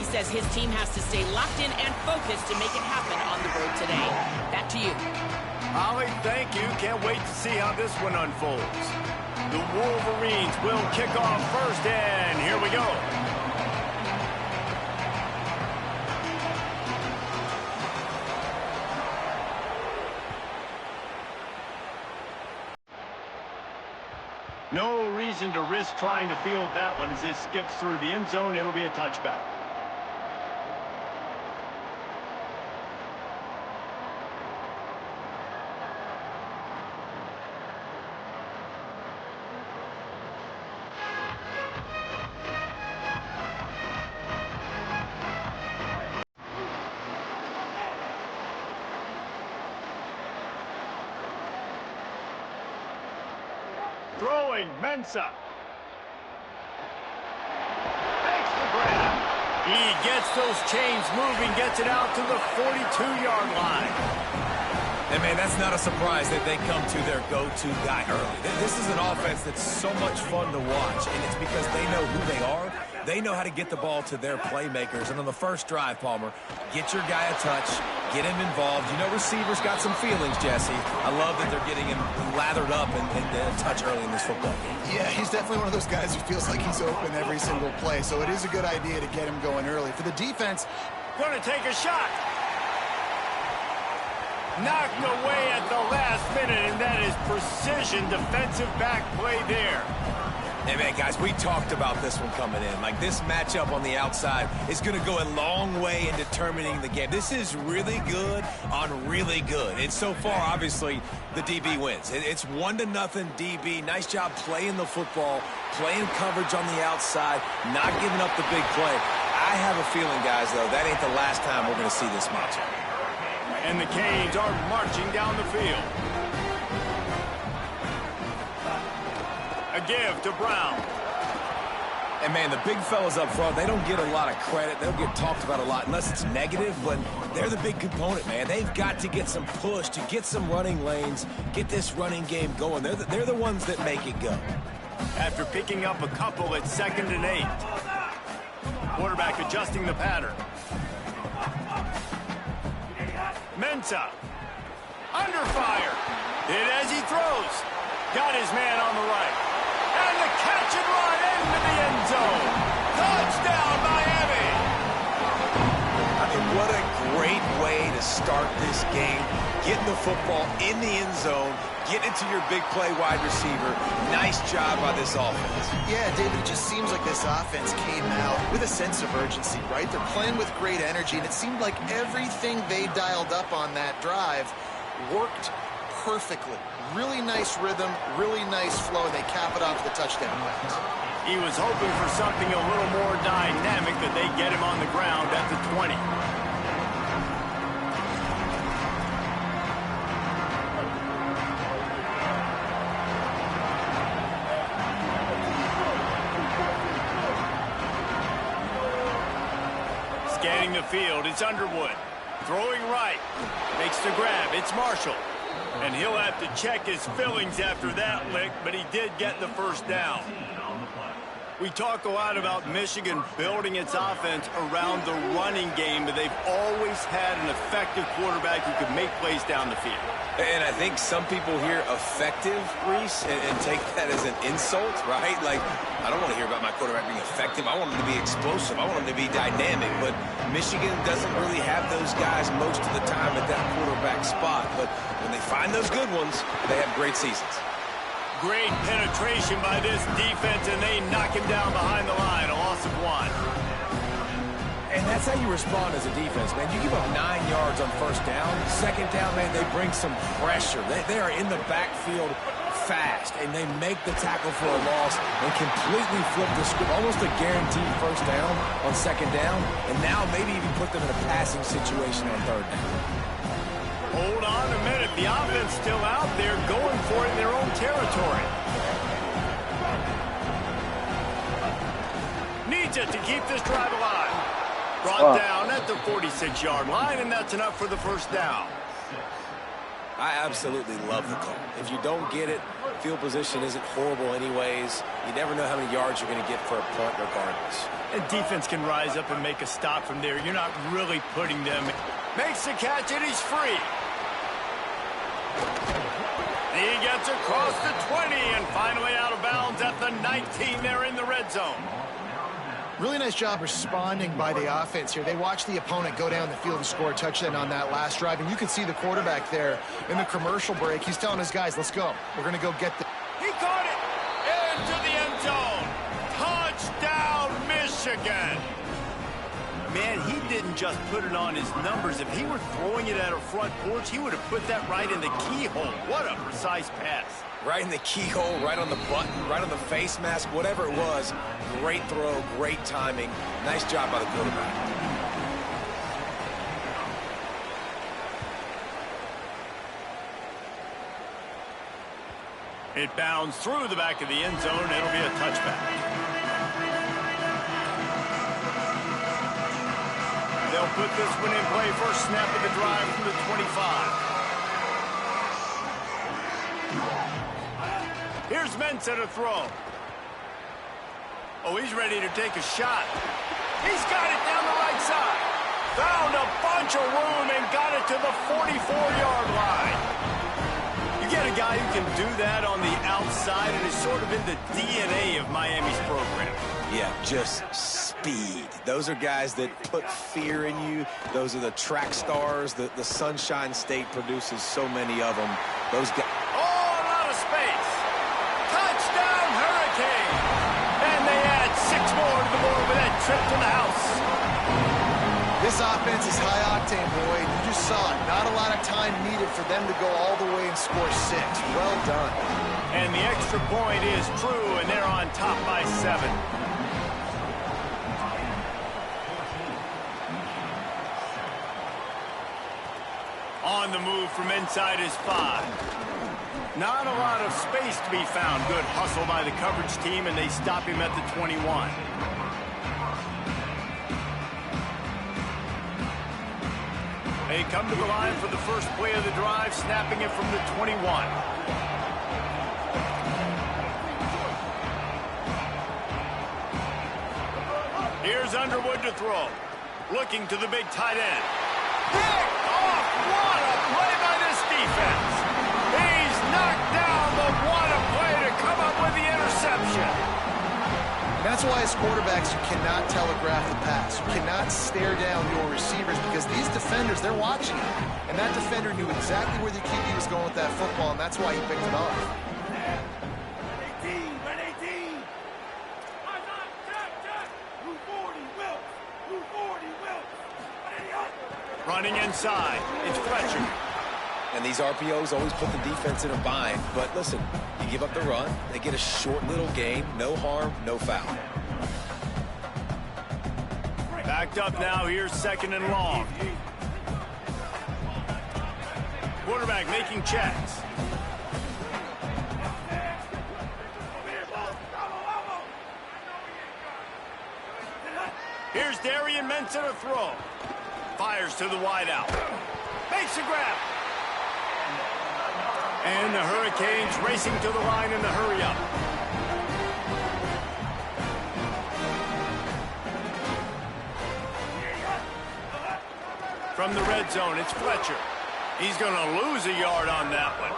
He says his team has to stay locked in and focused to make it happen on the road today. Back to you. Holly, thank you. Can't wait to see how this one unfolds. The Wolverines will kick off first, and here we go. No reason to risk trying to field that one as it skips through the end zone. It'll be a touchback. Throwing, Mensah. Makes the grab. He gets those chains moving, gets it out to the 42-yard line. And, man, that's not a surprise that they come to their go-to guy early. This is an offense that's so much fun to watch, and it's because they know who they are. They know how to get the ball to their playmakers. And on the first drive, Palmer, get your guy a touch, get him involved. You know receivers got some feelings, Jesse. I love that they're getting him lathered up and a touch early in this football game. Yeah, he's definitely one of those guys who feels like he's open every single play, so it is a good idea to get him going early. For the defense, Going to take a shot. Knocked away at the last minute, and that is precision defensive back play there. Hey, man, guys, we talked about this one coming in. Like, this matchup on the outside is going to go a long way in determining the game. This is really good on really good. And so far, obviously, the DB wins. It's 1-0 DB. Nice job playing the football, playing coverage on the outside, not giving up the big play. I have a feeling, guys, though, that ain't the last time we're going to see this matchup. And the Canes are marching down the field. A give to Brown. And, man, the big fellas up front, they don't get a lot of credit. They don't get talked about a lot unless it's negative, but they're the big component, man. They've got to get some push, to get some running lanes, get this running game going. They're the ones that make it go. After picking up a couple at 2nd and 8. Quarterback adjusting the pattern. Mensah. Under fire. Hit as he throws. Got his man on the right. And the catch and run into the end zone. Touchdown, Miami. I mean, what a great way to start this game. Getting the football in the end zone, getting it to your big play wide receiver. Nice job by this offense. Yeah, David, it just seems like this offense came out with a sense of urgency, right? They're playing with great energy, and it seemed like everything they dialed up on that drive worked perfectly. Really nice rhythm, really nice flow, and they cap it off with a touchdown pass. He was hoping for something a little more dynamic, that they get him on the ground at the 20. Scanning the field, it's Underwood. Throwing right. Makes the grab, it's Marshall. And he'll have to check his fillings after that lick, but he did get the first down. We talk a lot about Michigan building its offense around the running game, but they've always had an effective quarterback who can make plays down the field. And I think some people hear effective, Reese, and take that as an insult, right? Like, I don't want to hear about my quarterback being effective. I want him to be explosive. I want him to be dynamic. But Michigan doesn't really have those guys most of the time at that quarterback spot. But when they find those good ones, they have great seasons. Great penetration by this defense, and they knock him down behind the line. A loss of 1. And that's how you respond as a defense, man. You give up 9 yards on first down. Second down, man, they bring some pressure. They are in the backfield fast, and they make the tackle for a loss and completely flip the script. Almost a guaranteed first down on second down, and now maybe even put them in a passing situation on third down. Hold on a minute. The offense still out there going for it in their own territory. Needs it to keep this drive alive. Brought down at the 46-yard line, and that's enough for the first down. I absolutely love the call. If you don't get it, field position isn't horrible anyways. You never know how many yards you're going to get for a punt regardless. And defense can rise up and make a stop from there. You're not really putting them. Makes the catch, and he's free. He gets across the 20 and finally out of bounds at the 19 there in the red zone. Really nice job responding by the offense here. They watched the opponent go down the field and score a touchdown on that last drive, and you can see the quarterback there in the commercial break. He's telling his guys, let's go. We're going to go get the... He caught it into the end zone. Touchdown, Michigan. Man, he didn't just put it on his numbers. If he were throwing it at a front porch, he would have put that right in the keyhole. What a precise pass. Right in the keyhole, right on the button, right on the face mask, whatever it was. Great throw, great timing. Nice job by the quarterback. It bounds through the back of the end zone. It'll be a touchback. They'll put this one in play. First snap of the drive from the 25. Here's Mensah to throw. Oh, he's ready to take a shot. He's got it down the right side. Found a bunch of room and got it to the 44-yard line. You get a guy who can do that on the outside, and it's sort of in the DNA of Miami's program. Yeah, just speed. Those are guys that put fear in you. Those are the track stars. The Sunshine State produces so many of them. Those guys. Oh, a lot of space. Touchdown, Hurricane. octane, Boyd. You just saw it. Not a lot of time needed for them to go all the way and score 6. Well done. And the extra point is true, and they're on top by 7. On the move from inside is 5. Not a lot of space to be found. Good hustle by the coverage team, and they stop him at the 21. They come to the line for the first play of the drive, snapping it from the 21. Here's Underwood to throw. Looking to the big tight end. Picked off. What a play by this defense. He's knocked down, but what a play to come up with the interception. That's why as quarterbacks you cannot telegraph the pass. You cannot stare down your receivers because these defenders, they're watching you. And that defender knew exactly where the QB was going with that football, and that's why he picked it off. Running inside, it's Fletcher. And these RPOs always put the defense in a bind. But listen, you give up the run, they get a short little gain, no harm, no foul. Backed up now, here's 2nd and long. Quarterback making checks. Here's Darian Mensa to throw. Fires to the wideout. Makes a grab. And the Hurricanes racing to the line in the hurry-up. From the red zone, it's Fletcher. He's going to lose a yard on that one.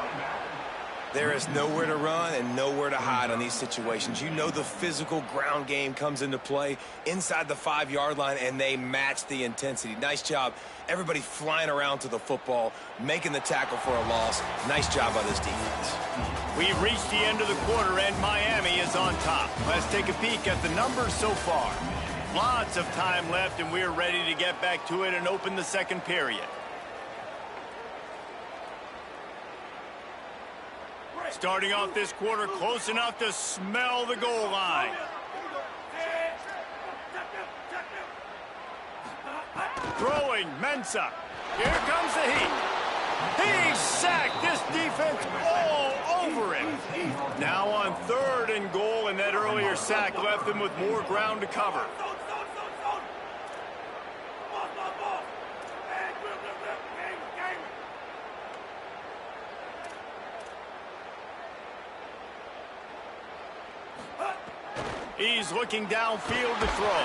There is nowhere to run and nowhere to hide on these situations. You know the physical ground game comes into play inside the 5-yard line, and they match the intensity. Nice job. Everybody flying around to the football, making the tackle for a loss. Nice job by this defense. We've reached the end of the quarter, and Miami is on top. Let's take a peek at the numbers so far. Lots of time left, and we're ready to get back to it and open the second period. Starting off this quarter, close enough to smell the goal line. Throwing, Mensa. Here comes the heat. He sacked this defense all over him. Now on 3rd and goal, and that earlier sack left them with more ground to cover. He's looking downfield to throw.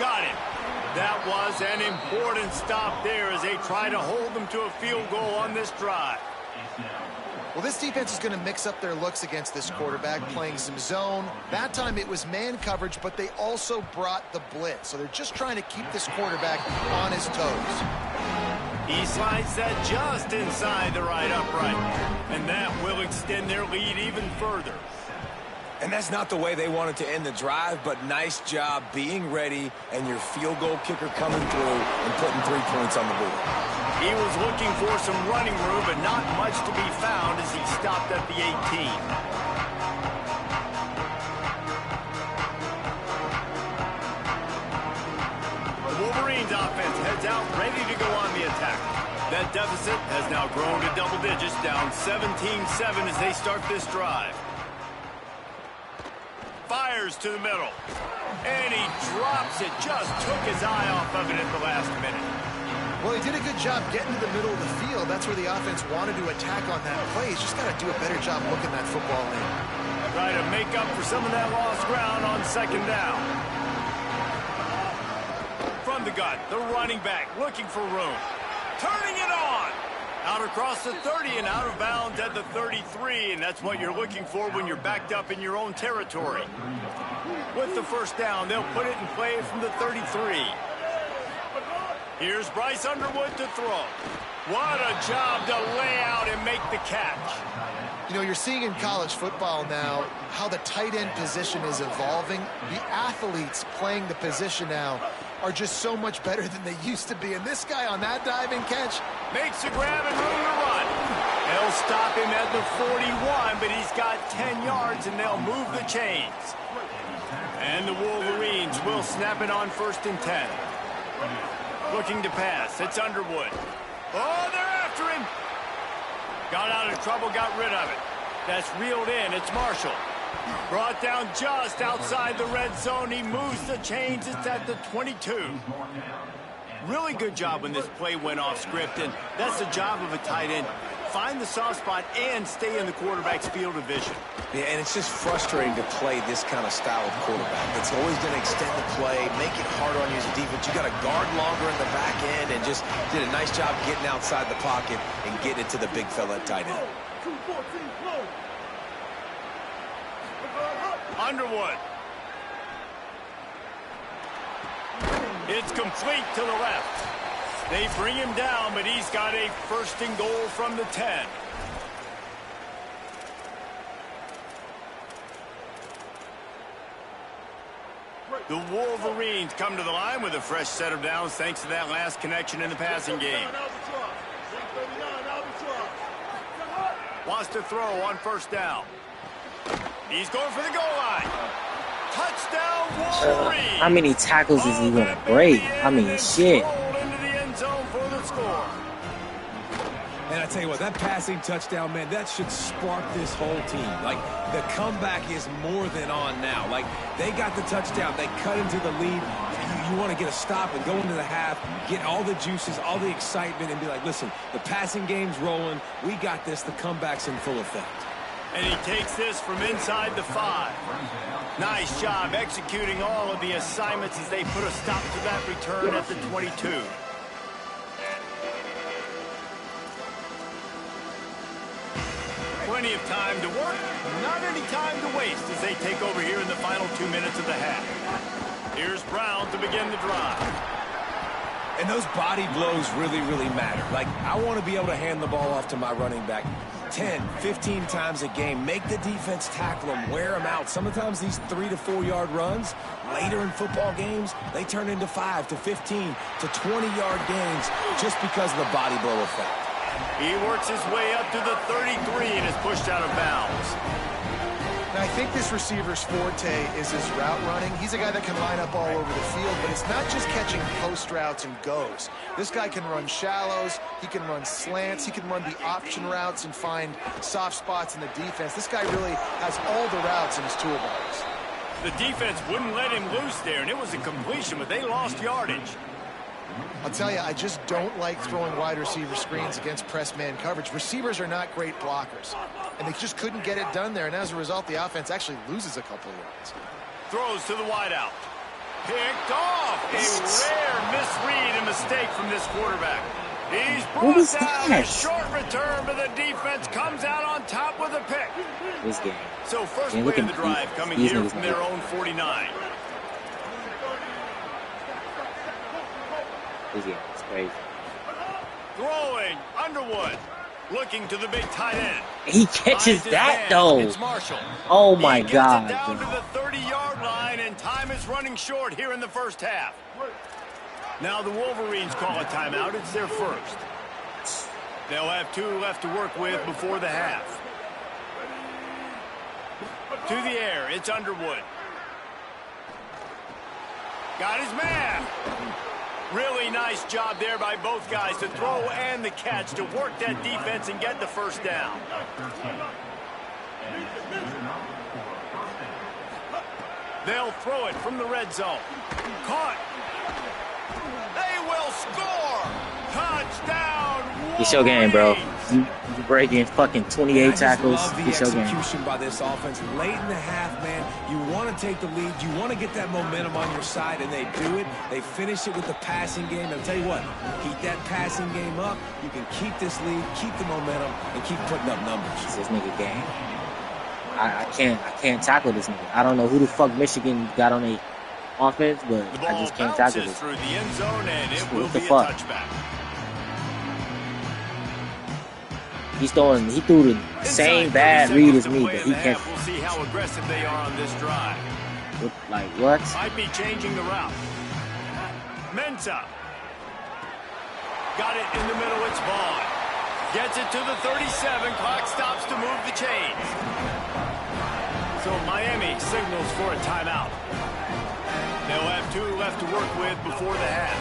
Got him. That was an important stop there as they try to hold them to a field goal on this drive. Well, this defense is going to mix up their looks against this quarterback, playing some zone. That time it was man coverage, but they also brought the blitz. So they're just trying to keep this quarterback on his toes. He slides that just inside the right upright, and that will extend their lead even further. And that's not the way they wanted to end the drive, but nice job being ready and your field goal kicker coming through and putting 3 points on the board. He was looking for some running room, but not much to be found as he stopped at the 18. The Wolverines offense heads out, ready to go on the attack. That deficit has now grown to double digits, down 17-7 as they start this drive. Fires to the middle. And he drops it. Just took his eye off of it at the last minute. Well, he did a good job getting to the middle of the field. That's where the offense wanted to attack on that play. He's just got to do a better job looking that football in. Try to make up for some of that lost ground on 2nd down. From the gun, the running back looking for room. Turning it on. Out across the 30 and out of bounds at the 33, and that's what you're looking for when you're backed up in your own territory. With the first down, they'll put it in play from the 33. Here's Bryce Underwood to throw. What a job to lay out and make the catch. You know, you're seeing in college football now how the tight end position is evolving. The athletes playing the position now are just so much better than they used to be. And this guy on that diving catch makes a grab and room to run. They'll stop him at the 41, but he's got 10 yards, and they'll move the chains. And the Wolverines will snap it on 1st and 10. Looking to pass. It's Underwood. Oh, they're after him. Got out of trouble, got rid of it. That's reeled in. It's Marshall. Brought down just outside the red zone. He moves the chains. It's at the 22. Really good job when this play went off script, and that's the job of a tight end. Find the soft spot and stay in the quarterback's field of vision. Yeah, and it's just frustrating to play this kind of style of quarterback. It's always going to extend the play, make it hard on you as a defense. You got to guard longer in the back end, and just did a nice job getting outside the pocket and getting it to the big fella at tight end. Underwood. It's complete to the left. They bring him down, but he's got a 1st and goal from the 10. The Wolverines come to the line with a fresh set of downs thanks to that last connection in the passing game. Wants to throw on 1st down. He's going for the goal line. Touchdown, Wolverines. How many tackles is he going to break? I mean, shit. And I tell you what, that passing touchdown, man, that should spark this whole team. Like, the comeback is more than on now. Like, they got the touchdown. They cut into the lead. You want to get a stop and go into the half, get all the juices, all the excitement, and be like, listen, the passing game's rolling. We got this. The comeback's in full effect. And he takes this from inside the 5. Nice job executing all of the assignments as they put a stop to that return at the 22. Plenty of time to work, not any time to waste as they take over here in the final 2 minutes of the half. Here's Brown to begin the drive. And those body blows really, really matter. Like, I want to be able to hand the ball off to my running back 10, 15 times a game. Make the defense tackle them, wear them out. Sometimes these 3 to 4 yard runs, later in football games, they turn into 5 to 15 to 20-yard gains just because of the body blow effect. He works his way up to the 33 and is pushed out of bounds. And I think this receiver's forte is his route running. He's a guy that can line up all over the field, but it's not just catching post routes and goes. This guy can run shallows, he can run slants, he can run the option routes and find soft spots in the defense. This guy really has all the routes in his toolbox. The defense wouldn't let him loose there, and it was a completion, but they lost yardage. I'll tell you, I just don't like throwing wide receiver screens against press man coverage. Receivers are not great blockers, and they just couldn't get it done there, and as a result, the offense actually loses a couple of yards. Throws to the wideout. Picked off. A rare misread and mistake from this quarterback. He's brought down a short return, but the defense comes out on top with a pick. This game. So first play of the drive coming here from their own 49. This game is crazy. Throwing, Underwood. Looking to the big tight end. He catches that, though. It's Marshall. Oh, my God. He gets it down to the 30-yard line, and time is running short here in the first half. Now the Wolverines call a timeout. It's their first. They'll have 2 left to work with before the half. To the air, it's Underwood. Got his man. Really nice job there by both guys to throw and the catch to work that defense and get the first down. They'll throw it from the red zone. Caught. They will score. Touchdown. It's your game, bro. You breaking fucking 28 tackles. It's your game. Execution by this offense late in the half, man. You want to take the lead. You want to get that momentum on your side, and they do it. They finish it with the passing game. I'll tell you what, keep that passing game up. You can keep this lead, keep the momentum, and keep putting up numbers. It's this nigga game. I can't tackle this nigga. I don't know who the fuck Michigan got on a offense, but I just can't tackle this. Through the end zone, and it will What the be fuck? a touchback. He threw the same bad read as me, but he can't. We'll see how aggressive they are on this drive. Like what? Might be changing the route. Mensa. Got it in the middle. It's Vaughn. Gets it to the 37. Clock stops to move the chains. So Miami signals for a timeout. They'll have 2 left to work with before the half.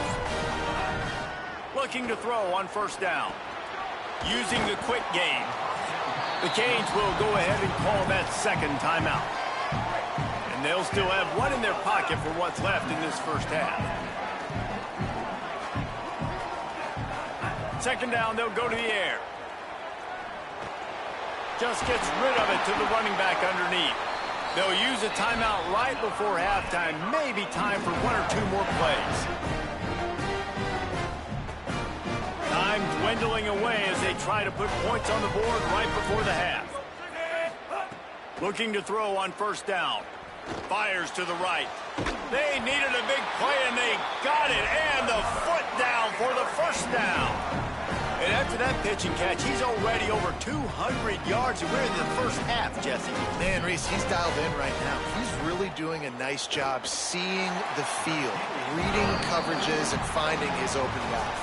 Looking to throw on first down. Using the quick game. The Canes will go ahead and call that second timeout. And they'll still have 1 in their pocket for what's left in this first half. Second down, they'll go to the air. Just gets rid of it to the running back underneath. They'll use a timeout right before halftime. Maybe time for 1 or 2 more plays. Time dwindling away as they try to put points on the board right before the half. Looking to throw on first down. Fires to the right. They needed a big play, and they got it. And the foot down for the first down. And after that pitch and catch, he's already over 200 yards, and we're in the first half, Jesse. Man, Reese, he's dialed in right now. He's really doing a nice job seeing the field, reading coverages, and finding his open guy.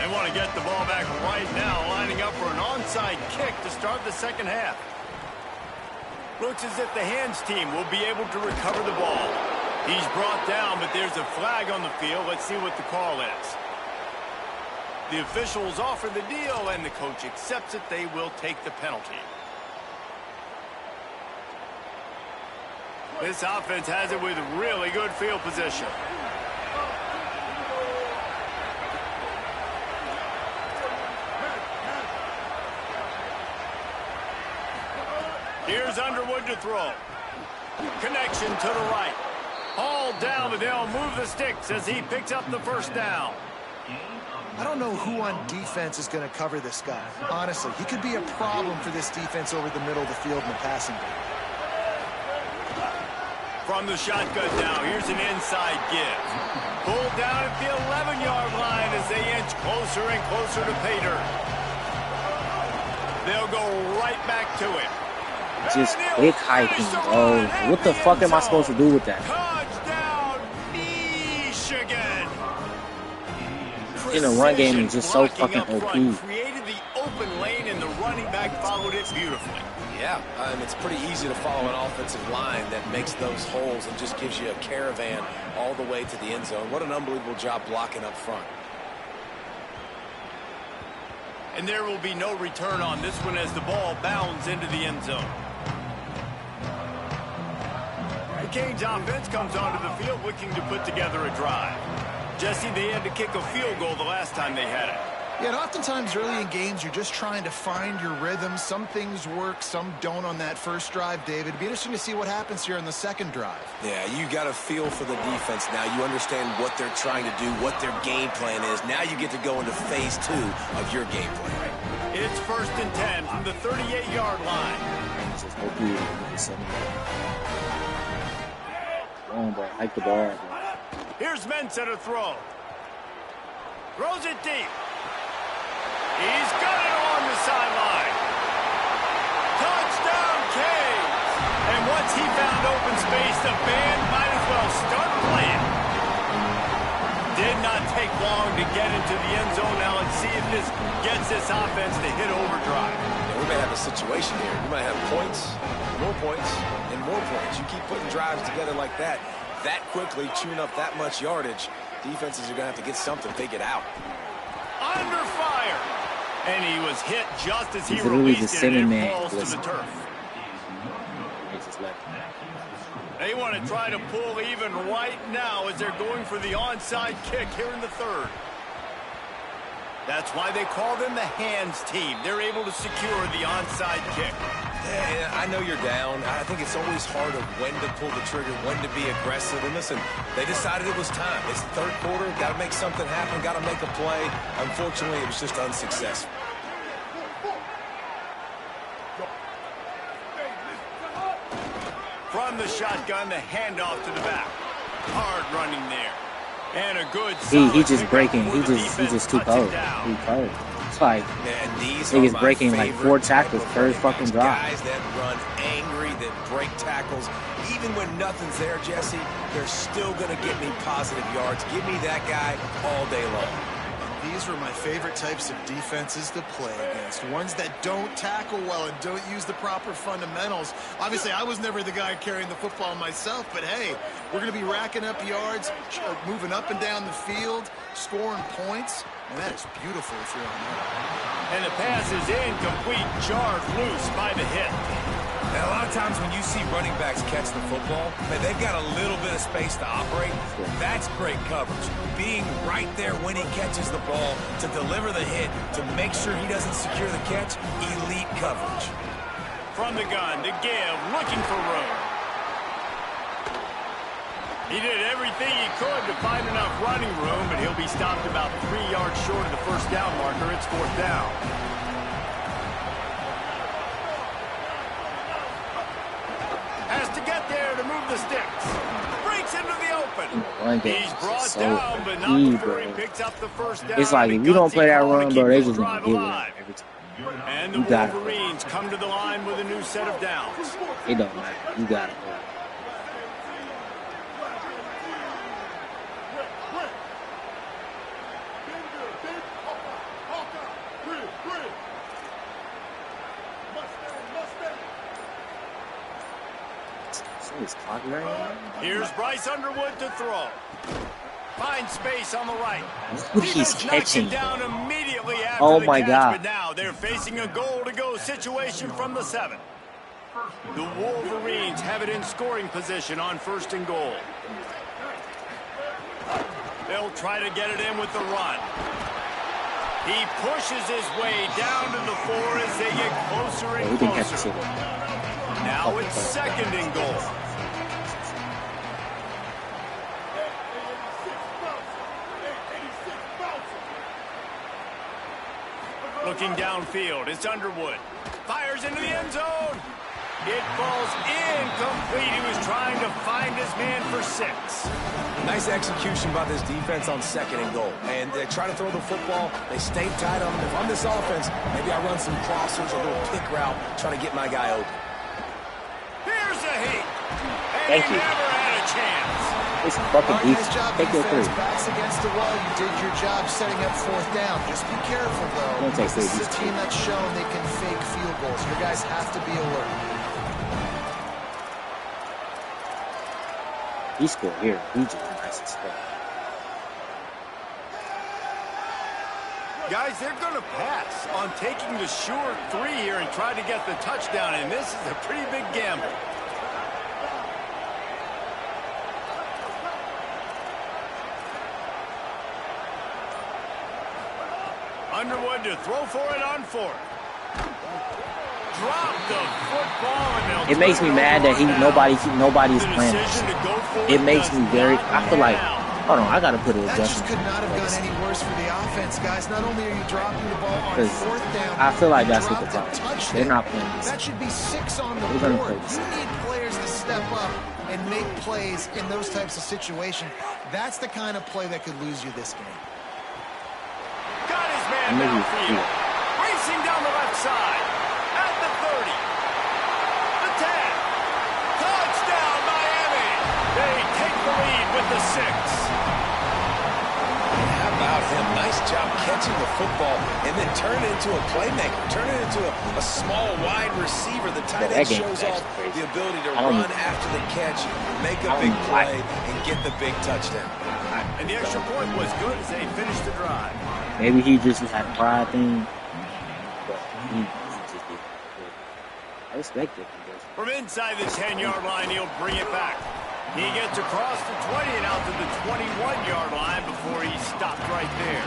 They want to get the ball back right now, lining up for an onside kick to start the second half. Looks as if the hands team will be able to recover the ball. He's brought down, but there's a flag on the field. Let's see what the call is. The officials offer the deal, and the coach accepts it. They will take the penalty. This offense has it with really good field position. Here's Underwood to throw. Connection to the right. All down, but they'll move the sticks as he picks up the first down. I don't know who on defense is going to cover this guy. Honestly, he could be a problem for this defense over the middle of the field in the passing game. From the shotgun now, here's an inside give. Pulled down at the 11-yard line as they inch closer and closer to pay dirt. They'll go right back to it. Just quick hiking, bro. What the fuck am I supposed to do with that? Touchdown, Michigan. In the run game is just so fucking OP. Created the open lane, and the running back followed it beautifully. Yeah, it's pretty easy to follow an offensive line that makes those holes and just gives you a caravan all the way to the end zone. What an unbelievable job blocking up front. And there will be no return on this one as the ball bounds into the end zone. The Canes offense comes onto the field looking to put together a drive. Jesse, they had to kick a field goal the last time they had it. Yeah, and oftentimes early in games, you're just trying to find your rhythm. Some things work, some don't on that first drive, David. It'd be interesting to see what happens here on the second drive. Yeah, you got a feel for the defense now. You understand what they're trying to do, what their game plan is. Now you get to go into phase 2 of your game plan. It's 1st and 10 from the 38-yard line. Come on, bro. Hike the ball, bro. Here's Mensa to throw. Throws it deep. He's got it on the sideline. Touchdown, Canes. And once he found open space, the band might as well start playing. Did not take long to get into the end zone. Now let's see if this gets this offense to hit overdrive. Yeah, we may have a situation here. We might have points, and more points. You keep putting drives together like that quickly, chewing up that much yardage, defenses are going to have to get something figured out. Under fire. And he was hit just as he literally released just it, and sitting it there falls to the listening. turf. They want to try to pull even right now as they're going for the onside kick here in the third. That's why they call them the hands team. They're able to secure the onside kick. Yeah, I know you're down. I think it's always hard of when to pull the trigger, when to be aggressive. And listen, they decided it was time. It's the third quarter. Got to make something happen. Got to make a play. Unfortunately, it was just unsuccessful. From the shotgun, the handoff to the back. Hard running there. And a good He just breaking. He just too cold. He cold. It's like niggas breaking like 4 tackles first fucking drive. Guys that run angry, that break tackles. Even when nothing's there, Jesse, they're still going to get me positive yards. Give me that guy all day long. These were my favorite types of defenses to play against. Ones that don't tackle well and don't use the proper fundamentals. Obviously, I was never the guy carrying the football myself, but hey, we're going to be racking up yards, moving up and down the field, scoring points, and that is beautiful if you're on that. And the pass is incomplete, jarred loose by the hit. Now, a lot of times when you see running backs catch the football, man, they've got a little bit of space to operate. That's great coverage. Being right there when he catches the ball to deliver the hit, to make sure he doesn't secure the catch, elite coverage. From the gun to give, looking for room. He did everything he could to find enough running room, but he'll be stopped about 3 yards short of the first down marker. It's 4th down. Has to get there to move the sticks. Breaks into the open. He's brought down, but not before he picks up the first down. It's like if you don't play that run, bro, they just gonna give it every time. And the Wolverines come to the line with a new set of downs. It don't matter. You got it, bro. Here's Bryce Underwood to throw. Finds space on the right. He's catching. Down immediately after oh the my catch, God. But now they're facing a goal-to-go situation from the 7. The Wolverines have it in scoring position on 1st and goal. They'll try to get it in with the run. He pushes his way down to the 4 as they get closer and closer. Now it's 2nd and goal. Looking downfield, it's Underwood. Fires into the end zone. It falls incomplete. He was trying to find his man for 6. Nice execution by this defense on 2nd and goal. And they try to throw the football. They stay tight on him. If I'm this offense, maybe I run some crossers, a little pick route, try to get my guy open. Here's a heat. And Thank he you. never had a chance. It's fucking Nice job, Take your 3. Backs against the wall. You did your job setting up 4th down. Just be careful, though. Don't take This is a 3. team that's shown they can fake field goals. Your guys have to be alert. He scored here. He just nice as fuck. Guys, they're going to pass on taking the sure 3 here and try to get the touchdown, and this is a pretty big gamble. Underwood to throw for it on 4th. Drop the football, and it makes me mad that nobody's playing. It makes me very. I feel like, hold on, I gotta put an That just adjustment. could not have gone any worse for the offense, guys. Not only are you dropping the ball on 4th down, I feel like you that's what the dropped a problem is. touchdown. They're not playing this. That should be 6 on the We're gonna board. play this. You need players to step up and make plays in those types of situations. That's the kind of play that could lose you this game. Got his man downfield. Racing down the left side. At the 30. The 10. Touchdown, Miami. They take the lead with the 6. How about him? Nice job catching the football and then turn it into a playmaker. Turn it into a small, wide receiver. The tight end shows off the ability to run after the catch, make a big play, and get the big touchdown. And the extra point was good as they finished the drive. Maybe he just had a pride thing. But he just did. I respect it. From inside the 10-yard line, he'll bring it back. He gets across the 20 and out to the 21-yard line before he stopped right there.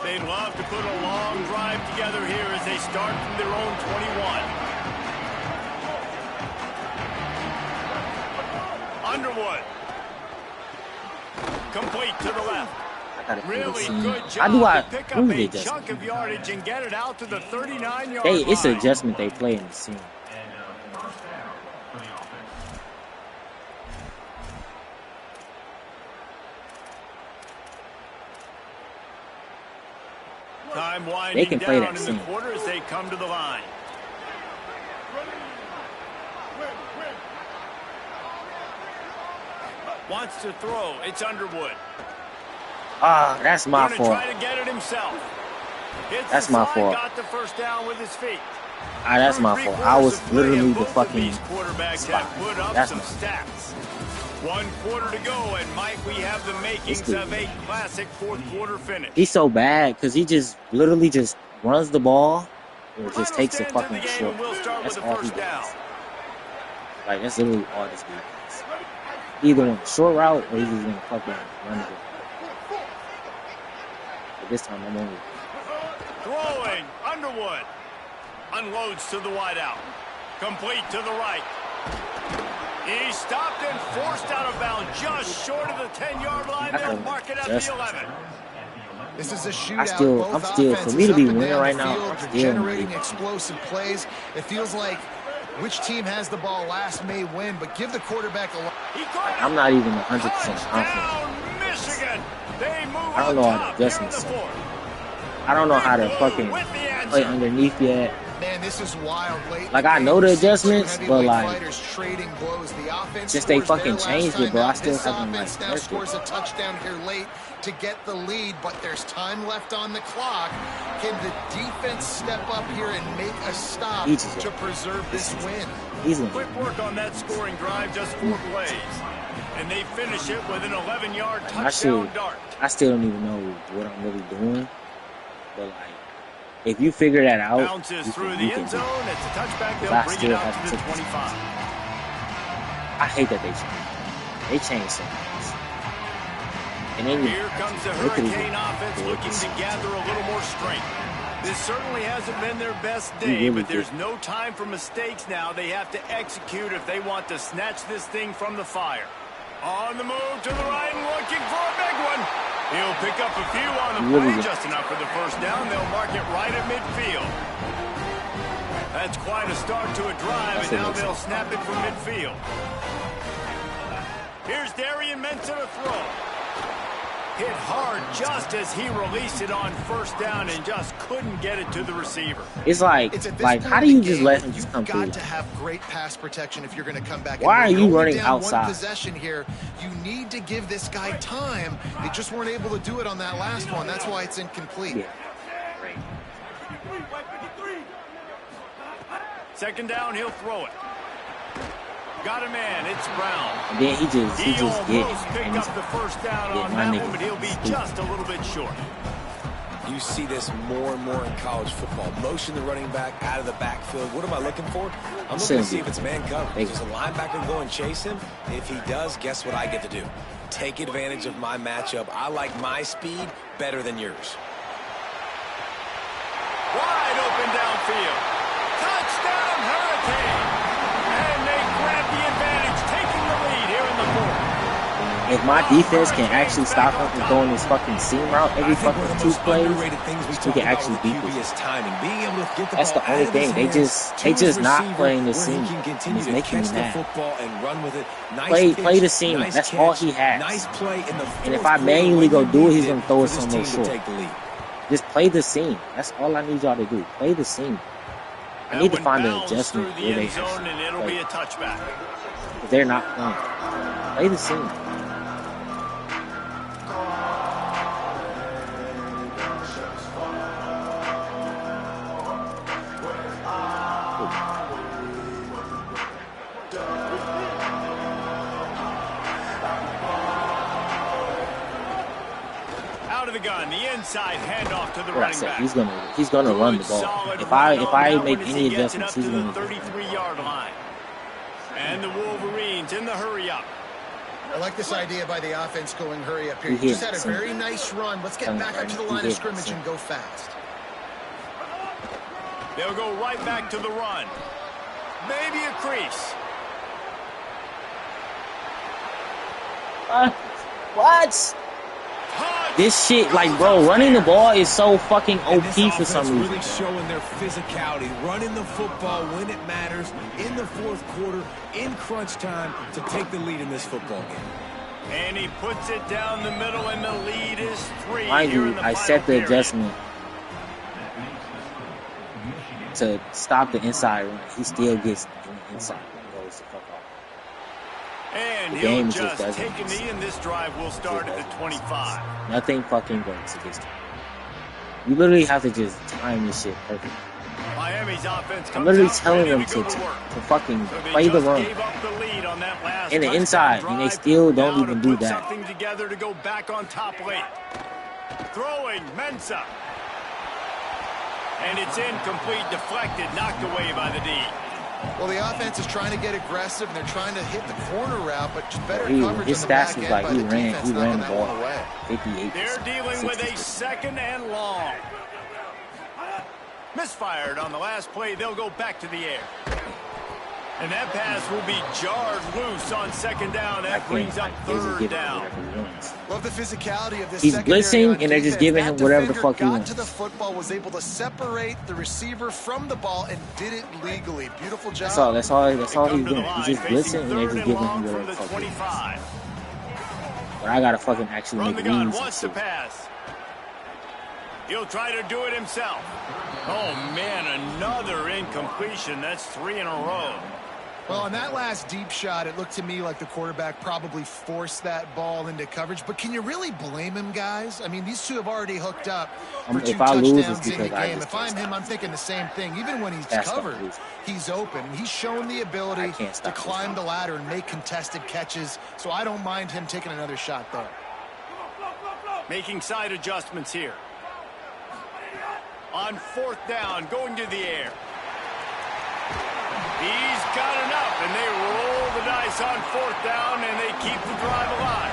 They'd love to put a long drive together here as they start from their own 21. Underwood. Complete to the left. Really good job to pick up a chunk of yardage and get it out to the 39-yard line. It's an adjustment they play in the scene. Time winding they can play down that in scene. the quarter as they come to the line. Wants to throw. It's Underwood. Ah, that's my Gonna fault. try to get it himself. Hits That's the my side, fault. Got the first down with his feet. Ah, that's my fault. I was literally the fucking quarterbacks spot. have put up That's some my stats. 1 quarter to go, and Mike, we have the makings of a classic fourth quarter finish. He's so bad because he just literally just runs the ball or just takes a fucking short. That's all he does. Like, that's literally all this dude does. Either on a short route or he's just gonna fucking run the ball. But this time I'm only throwing. Underwood unloads to the wideout. Complete to the right. He stopped and forced out of bounds just short of the 10-yard line. They'll mark it at the 11. This is a shootout. I'm still, for me to be winning right now, I'm They're still generating explosive plays. It feels like which team has the ball last may win, but give the quarterback a lot. I'm not even 100% confident. Michigan. They move I don't know how to adjustments. I don't know how to fucking play underneath yet. Man, this is wild. Like, I know the adjustments, but like, trading blows. The offense since they fucking changed it, bro, I still haven't like now scores a touchdown here late to get the lead, but there's time left on the clock. Can the defense step up here and make a stop to preserve this win? Quick work on that scoring drive, just 4 plays. And they finish it with an 11-yard touchdown dart. I still don't even know what I'm really doing, but like, if you figure that out, bounces through the end zone. It's a touchback. They'll bring it out to the 25. I hate that they changed. They changed so much. And then here comes the Hurricane offense looking to gather a little more strength. This certainly hasn't been their best day, but there's no time for mistakes now. They have to execute if they want to snatch this thing from the fire. On the move to the right and looking for a big one. He'll pick up a few on the play, just enough for the first down. They'll mark it right at midfield. That's quite a start to a drive, and now they'll snap it from midfield. Here's Darian Mensah to throw. Hit hard just as he released it on first down and just couldn't get it to the receiver. It's like how do you just let him just come through? You've got to have great pass protection if you're going to come back. Why are you running outside? One possession here. You need to give this guy time. They just weren't able to do it on that last one. That's why it's incomplete. Yeah. Right. Second down, he'll throw it. Got a man, it's Brown. And then he just picked up the first down on that one, but he'll be just a little bit short. You see this more and more in college football. Motion the running back out of the backfield. What am I looking for? I'm looking to see if it's man coverage. Does a linebacker go and chase him? If he does, guess what I get to do? Take advantage of my matchup. I like my speed better than yours. Wide open downfield. Touchdown, Hurricane. And they grab the advantage, taking the lead here in the fourth. If my defense can actually stop him from throwing this fucking seam route every fucking 2 plays, we can actually beat this. That's the only thing. They just not playing the seam. It's making me mad. Play the seam. That's all he has. And if I manually go do it, he's gonna throw it somewhere short. Just play the seam. That's all I need y'all to do. Play the seam. I need to find an adjustment where they actually play. If they're not playing, play the seam. Out of the gun, the inside handoff to the running back. He's gonna run the ball. If I make any adjustments, he's gonna 33-yard line. And the Wolverines in the hurry up. I like this idea by the offense going hurry up here. You just had a very nice run. Let's get back up to the line of scrimmage and go fast. They'll go right back to the run. Maybe a crease. What? This shit, like, bro, running the ball is so fucking OP for some reason. Really showing their physicality, running the football when it matters, in the fourth quarter, in crunch time, to take the lead in this football game. And he puts it down the middle, and the lead is 3. Mind you, I set the adjustment to stop the inside run. He still gets the inside and goes the fuck off. And the game he'll just take a knee, and this drive will start at the 25. Nothing fucking works against him. You literally have to just time this shit perfect. Miami's offense I'm literally telling them to fucking play the run in the inside, and they still don't even do that. Something together to go back on top late. Throwing Mensah. And it's incomplete, deflected, knocked away by the D. Well, the offense is trying to get aggressive, and they're trying to hit the corner route, but just better coverage his on the back stats end is like by he the defense, ran the knocking that one ball away. 58%. They're dealing with a 60%. second and long. Misfired on the last play. They'll go back to the air. And that pass will be jarred loose on second down. That brings up third down. Love the physicality of this. He's blitzing, and they're just giving him whatever the fuck he wants. Got to the football, was able to separate the receiver from the ball, and did it legally. Beautiful job. That's all he's doing. He's just blitzing, and they're just giving him whatever the fuck he wants. But I gotta fucking actually make reads. Wants to pass. He'll try to do it himself. Oh, man, another incompletion. That's 3 in a row. Well, on that last deep shot, it looked to me like the quarterback probably forced that ball into coverage. But can you really blame him, guys? I mean, these two have already hooked up for 2 touchdowns in the game. If I'm him, I'm thinking the same thing. Even when he's covered, he's open. He's shown the ability to climb the ladder and make contested catches. So I don't mind him taking another shot there. Making side adjustments here. On 4th down, going to the air. He's got enough, and they roll the dice on 4th down, and they keep the drive alive.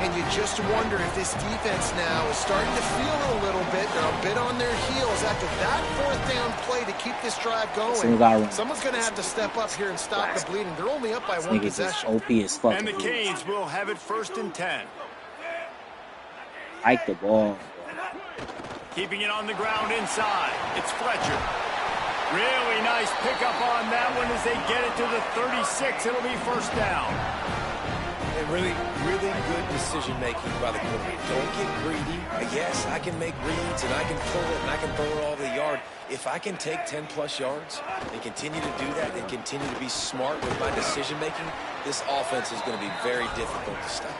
And you just wonder if this defense now is starting to feel it a little bit. They're a bit on their heels after that 4th down play to keep this drive going. Someone's going to have to step up here and stop the bleeding. They're only up by 1 possession. OP as fuck. And the Canes will have it 1st and 10. Hike the ball. Keeping it on the ground inside. It's Fletcher. Really nice pickup on that one as they get it to the 36. It'll be 1st down. And really good decision-making by the quarterback. Don't get greedy. Yes, I can make reads, and I can pull it, and I can throw it all the yard. If I can take 10-plus yards and continue to do that and continue to be smart with my decision-making, this offense is going to be very difficult to stop.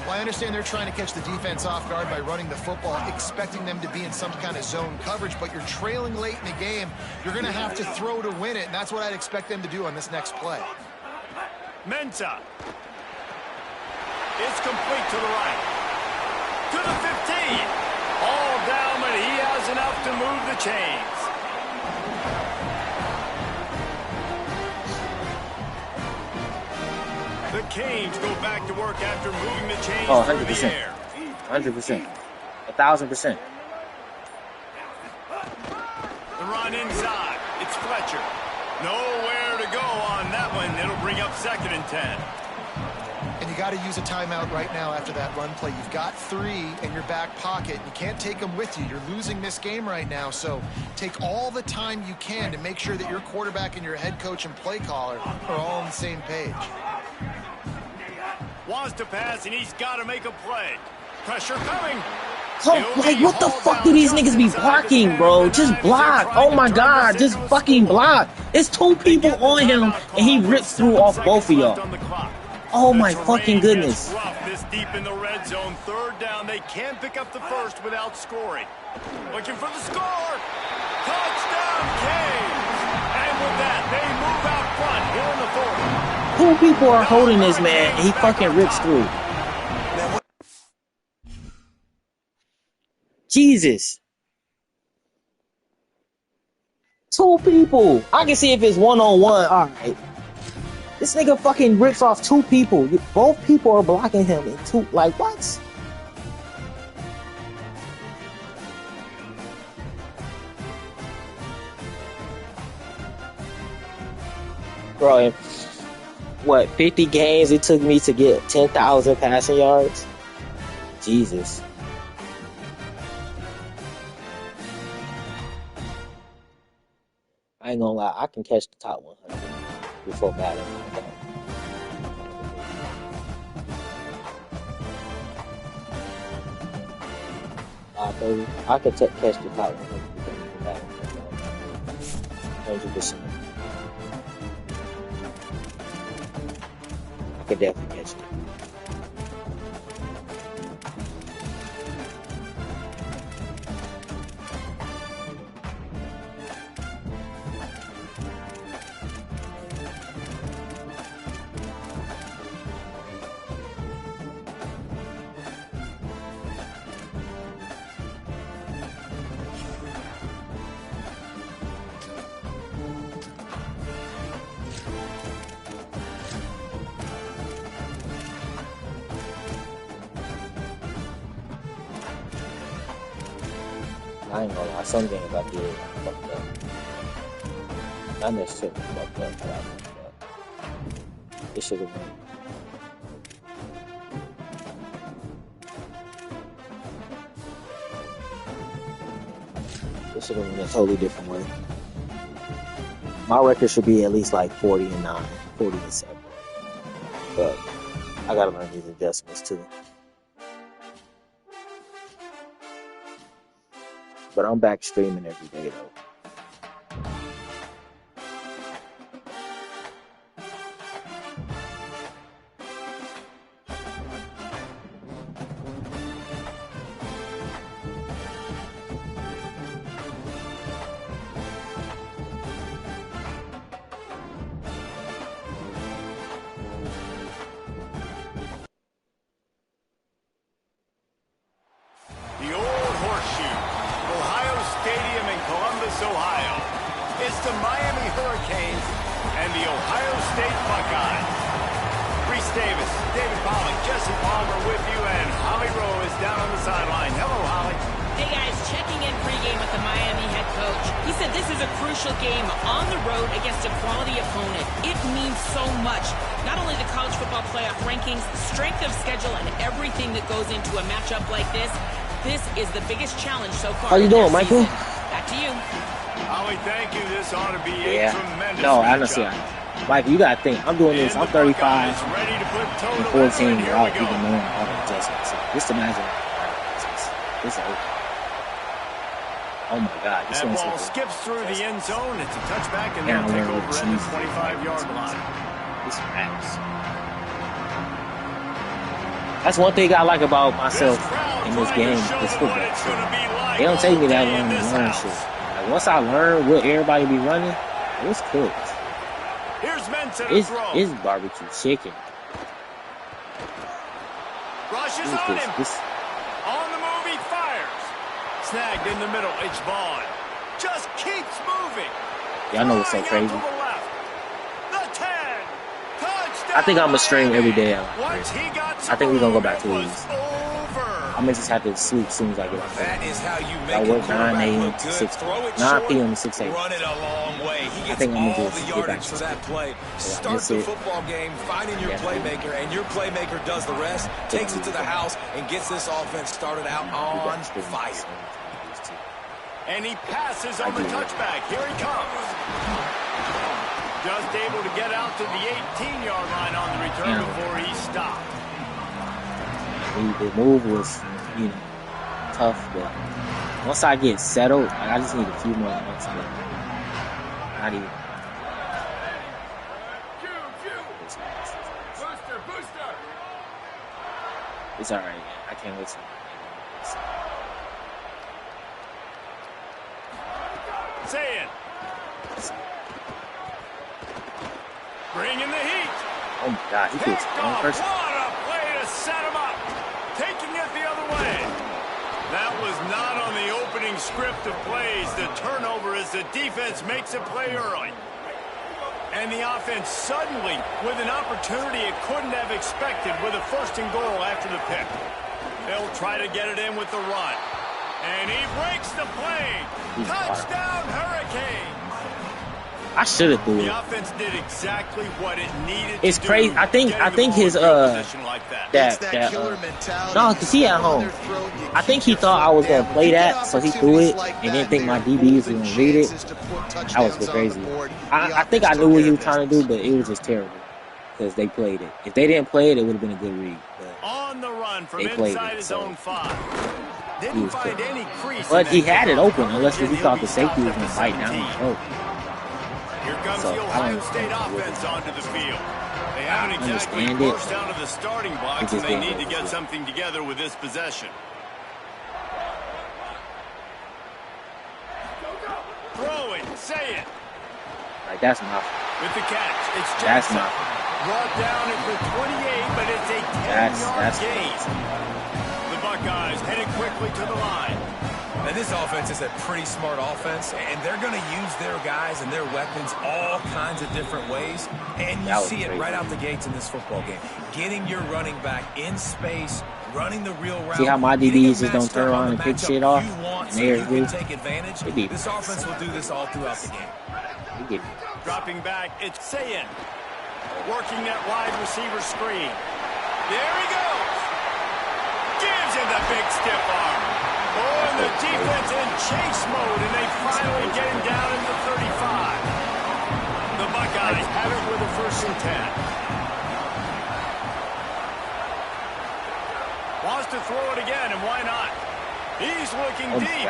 Well, I understand they're trying to catch the defense off guard by running the football, expecting them to be in some kind of zone coverage, but you're trailing late in the game. You're going to have to throw to win it, and that's what I'd expect them to do on this next play. Mensah. It's complete to the right. To the 15. All down, but he has enough to move the chains. The Canes go back to work after moving the chains through the air. 100%. 1,000%. The run inside. It's Fletcher. Nowhere to go on that one. It'll bring up 2nd and 10. And you got to use a timeout right now after that run play. You've got 3 in your back pocket. You can't take them with you. You're losing this game right now. So take all the time you can to make sure that your quarterback and your head coach and play caller are all on the same page. Wants to pass, and he's got to make a play. Pressure coming. Oh, like, what the fuck do these niggas be blocking, bro? Just block. Oh, my God. Just fucking block. It's 2 people on him, and he rips through off both of y'all. Oh, my fucking goodness. This deep in the red zone. 3rd down. They can't pick up the 1st without scoring. Looking for the score. Touchdown, Canes. And with that, they move out front here in the 4th. 2 people are holding this man, and he fucking rips through. Jesus. 2 people. I can see if it's 1-on-1. All right. This nigga fucking rips off 2 people. Both people are blocking him. And 2, like, what? Bro, what, 50 games it took me to get 10,000 passing yards? Jesus. I ain't gonna lie, I can catch the top 100 before Madden. I can catch the top 100 before Madden. 100%. I could definitely catch it. I ain't gonna lie, some games I did fucked up. Not necessarily fucked up, but I fucked up. It should have been. It should have been a totally different way. My record should be at least like 40-9, 40-7. But I gotta learn these adjustments too. But I'm back streaming every day though. The old horseshoe, Ohio Stadium in Columbus, Ohio. It's the Miami Hurricanes and the Ohio State Buckeyes. Reese Davis, David Pollock, Jesse Palmer with you, and Holly Rowe is down on the sideline. Hello, Holly. Hey guys, checking in pregame with the Miami head coach. He said this is a crucial game on the road against a quality opponent. It means so much. Not only the college football playoff rankings, strength of schedule, and everything that goes into a matchup like this. This is the biggest challenge so far. How you doing, Michael? Back to you. Holly, thank you. This ought to be a tremendous No, honestly, Mike, you gotta think. I'm doing this. I'm 35 and 14 without even knowing all the adjustments. So just imagine. This is over. Oh my God! This that one's ball so skips through the end zone. It's a touchback, and yeah, they'll take over at the 25-yard line. This matters. That's one thing I like about myself in this game. This football. They don't take me that long to learn shit. Like once I learn what everybody be running, it's cooked. It's barbecue chicken. Rushes on him. On the move, he fires. Snagged in the middle. It's Vaughn. Just keeps moving. Y'all know what's so crazy? The 10. I think I'm gonna stream every day. I think we're gonna go back to these. I'm gonna just have to sleep as soon as I get off. That is how you make I work 9 a.m. to 6 9 p.m. to 6 a.m. Run it a long way. He I think I'm gonna all just the get back yardage to for that play. Start the football game, finding your playmaker, and your playmaker does the rest, takes it to the house, and gets this offense started out on fire. And he passes on the touchback. Here he comes. Just able to get out to the 18-yard line on the return before he stopped. The move was, tough, but once I get settled, I just need a few more months. But not even. Booster. It's all right, man. I can't wait to. Say it. Bring in the heat. Oh my God, he keeps one person. What a play to set him up. Taking it the other way. That was not on the opening script of plays. The turnover as the defense makes a play early. And the offense suddenly with an opportunity it couldn't have expected with a 1st and goal after the pick. They'll try to get it in with the run. And he breaks the play. Touchdown, Hurricanes. I should have threw it. The offense did exactly what it needed. It's crazy. I think his no, cause he at home. I think he thought I was gonna play that, so he threw it and didn't think my DBs were gonna read it. That was crazy. I think I knew what he was trying to do, but it was just terrible because they played it. If they didn't play it, it would have been a good read. But on the run from they played inside it, his so own 5. Didn't find any crease. But he had it open unless he thought the safety was gonna bite down the throat. comes So the Ohio State offense onto the field. They haven't exactly burst out of the starting blocks, and they need to get something together with this possession. Throw it, say it. Like, that's not. With the catch, it's Jackson. That's not. Brought down at the 28, but it's a 10-yard gain. The Buckeyes headed quickly to the line. Now, this offense is a pretty smart offense, and they're going to use their guys and their weapons all kinds of different ways, and you see it right out the gates in this football game. Getting your running back in space, running the real route. See how my DBs just don't turn around and pick shit off? So you can take advantage. This offense will do this all throughout the game. Dropping back, it's Sayin. Working that wide receiver screen. There he goes. Gives him the big stiff arm. Oh, and the defense in chase mode, and they finally get him down in the 35. The Buckeyes have it with a 1st and 10. Wants to throw it again, and why not? He's looking deep.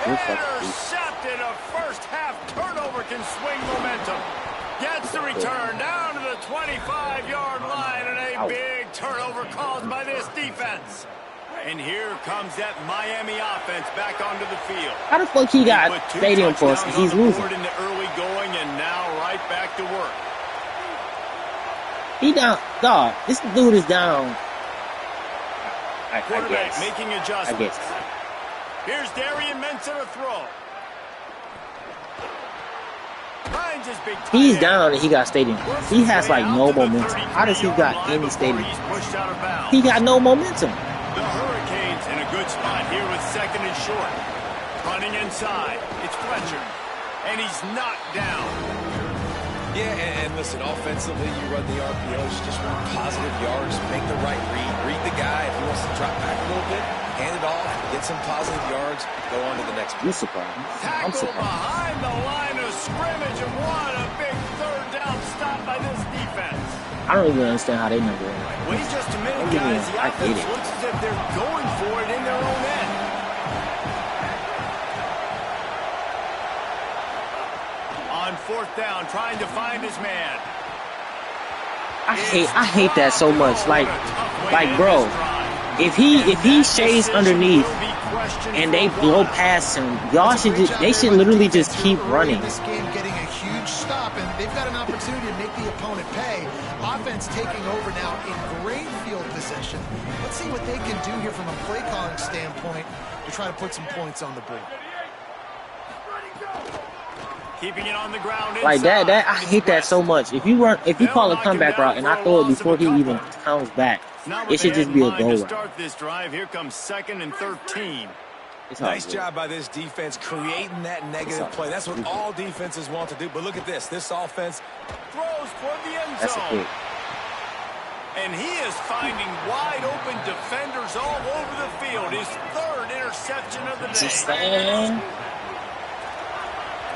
Intercepted. A first-half turnover can swing momentum. Gets the return down to the 25-yard line, and a big turnover caused by this defense. And here comes that Miami offense back onto the field. How the fuck he got stadium points? He's losing. In the early going, and now right back to work. He down, dog. This dude is down. I guess. Making adjustments. I guess. Here's Darian Mensah to throw. Finds his big He's down and he got stadium. He has like no momentum. How does he got any stadium? He got no momentum. The Hurricanes in a good spot here with 2nd and short. Running inside. It's Fletcher. And he's knocked down. Yeah, and listen, offensively, you run the RPOs, just run positive yards, make the right read the guy. If he wants to drop back a little bit, hand it off, get some positive yards, go on to the next one. I'm surprised. Tackle behind the line of scrimmage, and what a big 3rd down stop by this defense. I don't even understand how they number one. Wait just a minute, guys. The offense looks as if they're going for it in their own end. On 4th down, trying to find his man. I hate that so much. Like, bro, if he stays underneath and they blow past him, they should literally just keep running. This game getting a huge stop, and they've got an opportunity to make the opponent pay. Offense taking over now in great field possession. Let's see what they can do here from a play calling standpoint to try to put some points on the board. Keeping it on the ground like that I hate that so much. If you call a comeback route and I throw it before he even comes back, it should just be a goal route. Start this drive. Here comes 2nd and 13. Nice job by this defense creating that negative play. That's what all defenses want to do. But look at this. This offense throws toward the end zone. And he is finding wide open defenders all over the field. His 3rd interception of the day.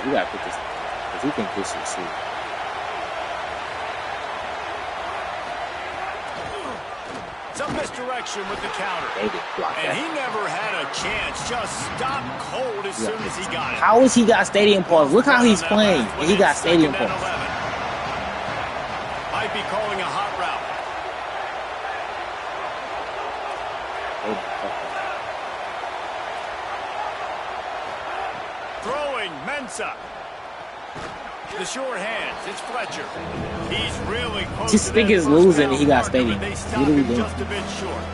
We gotta put this because we think this is true. Some misdirection with the counter. And he never had a chance. Just stopped cold as soon as he got it. How has he got stadium points? Look how he's playing. And he got stadium points. Might be calling a hot route. Throwing Mensah. The short hands. It's Fletcher. He's really close. This thing is losing and he got stadium. Just a bit short.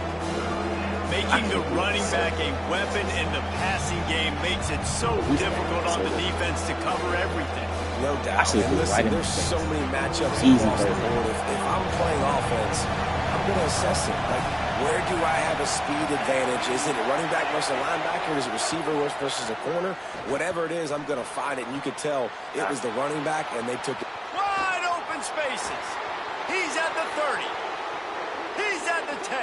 Making the running back a weapon in the passing game makes it so difficult on the defense to cover everything. No doubt. Listen, there's so many matchups across the board. If I'm playing offense, I'm going to assess it. Like, where do I have a speed advantage? Is it a running back versus a linebacker? Is it a receiver versus a corner? Whatever it is, I'm going to find it. And you could tell it was the running back, and they took it. Wide open spaces. He's at the 30. He's at the 10.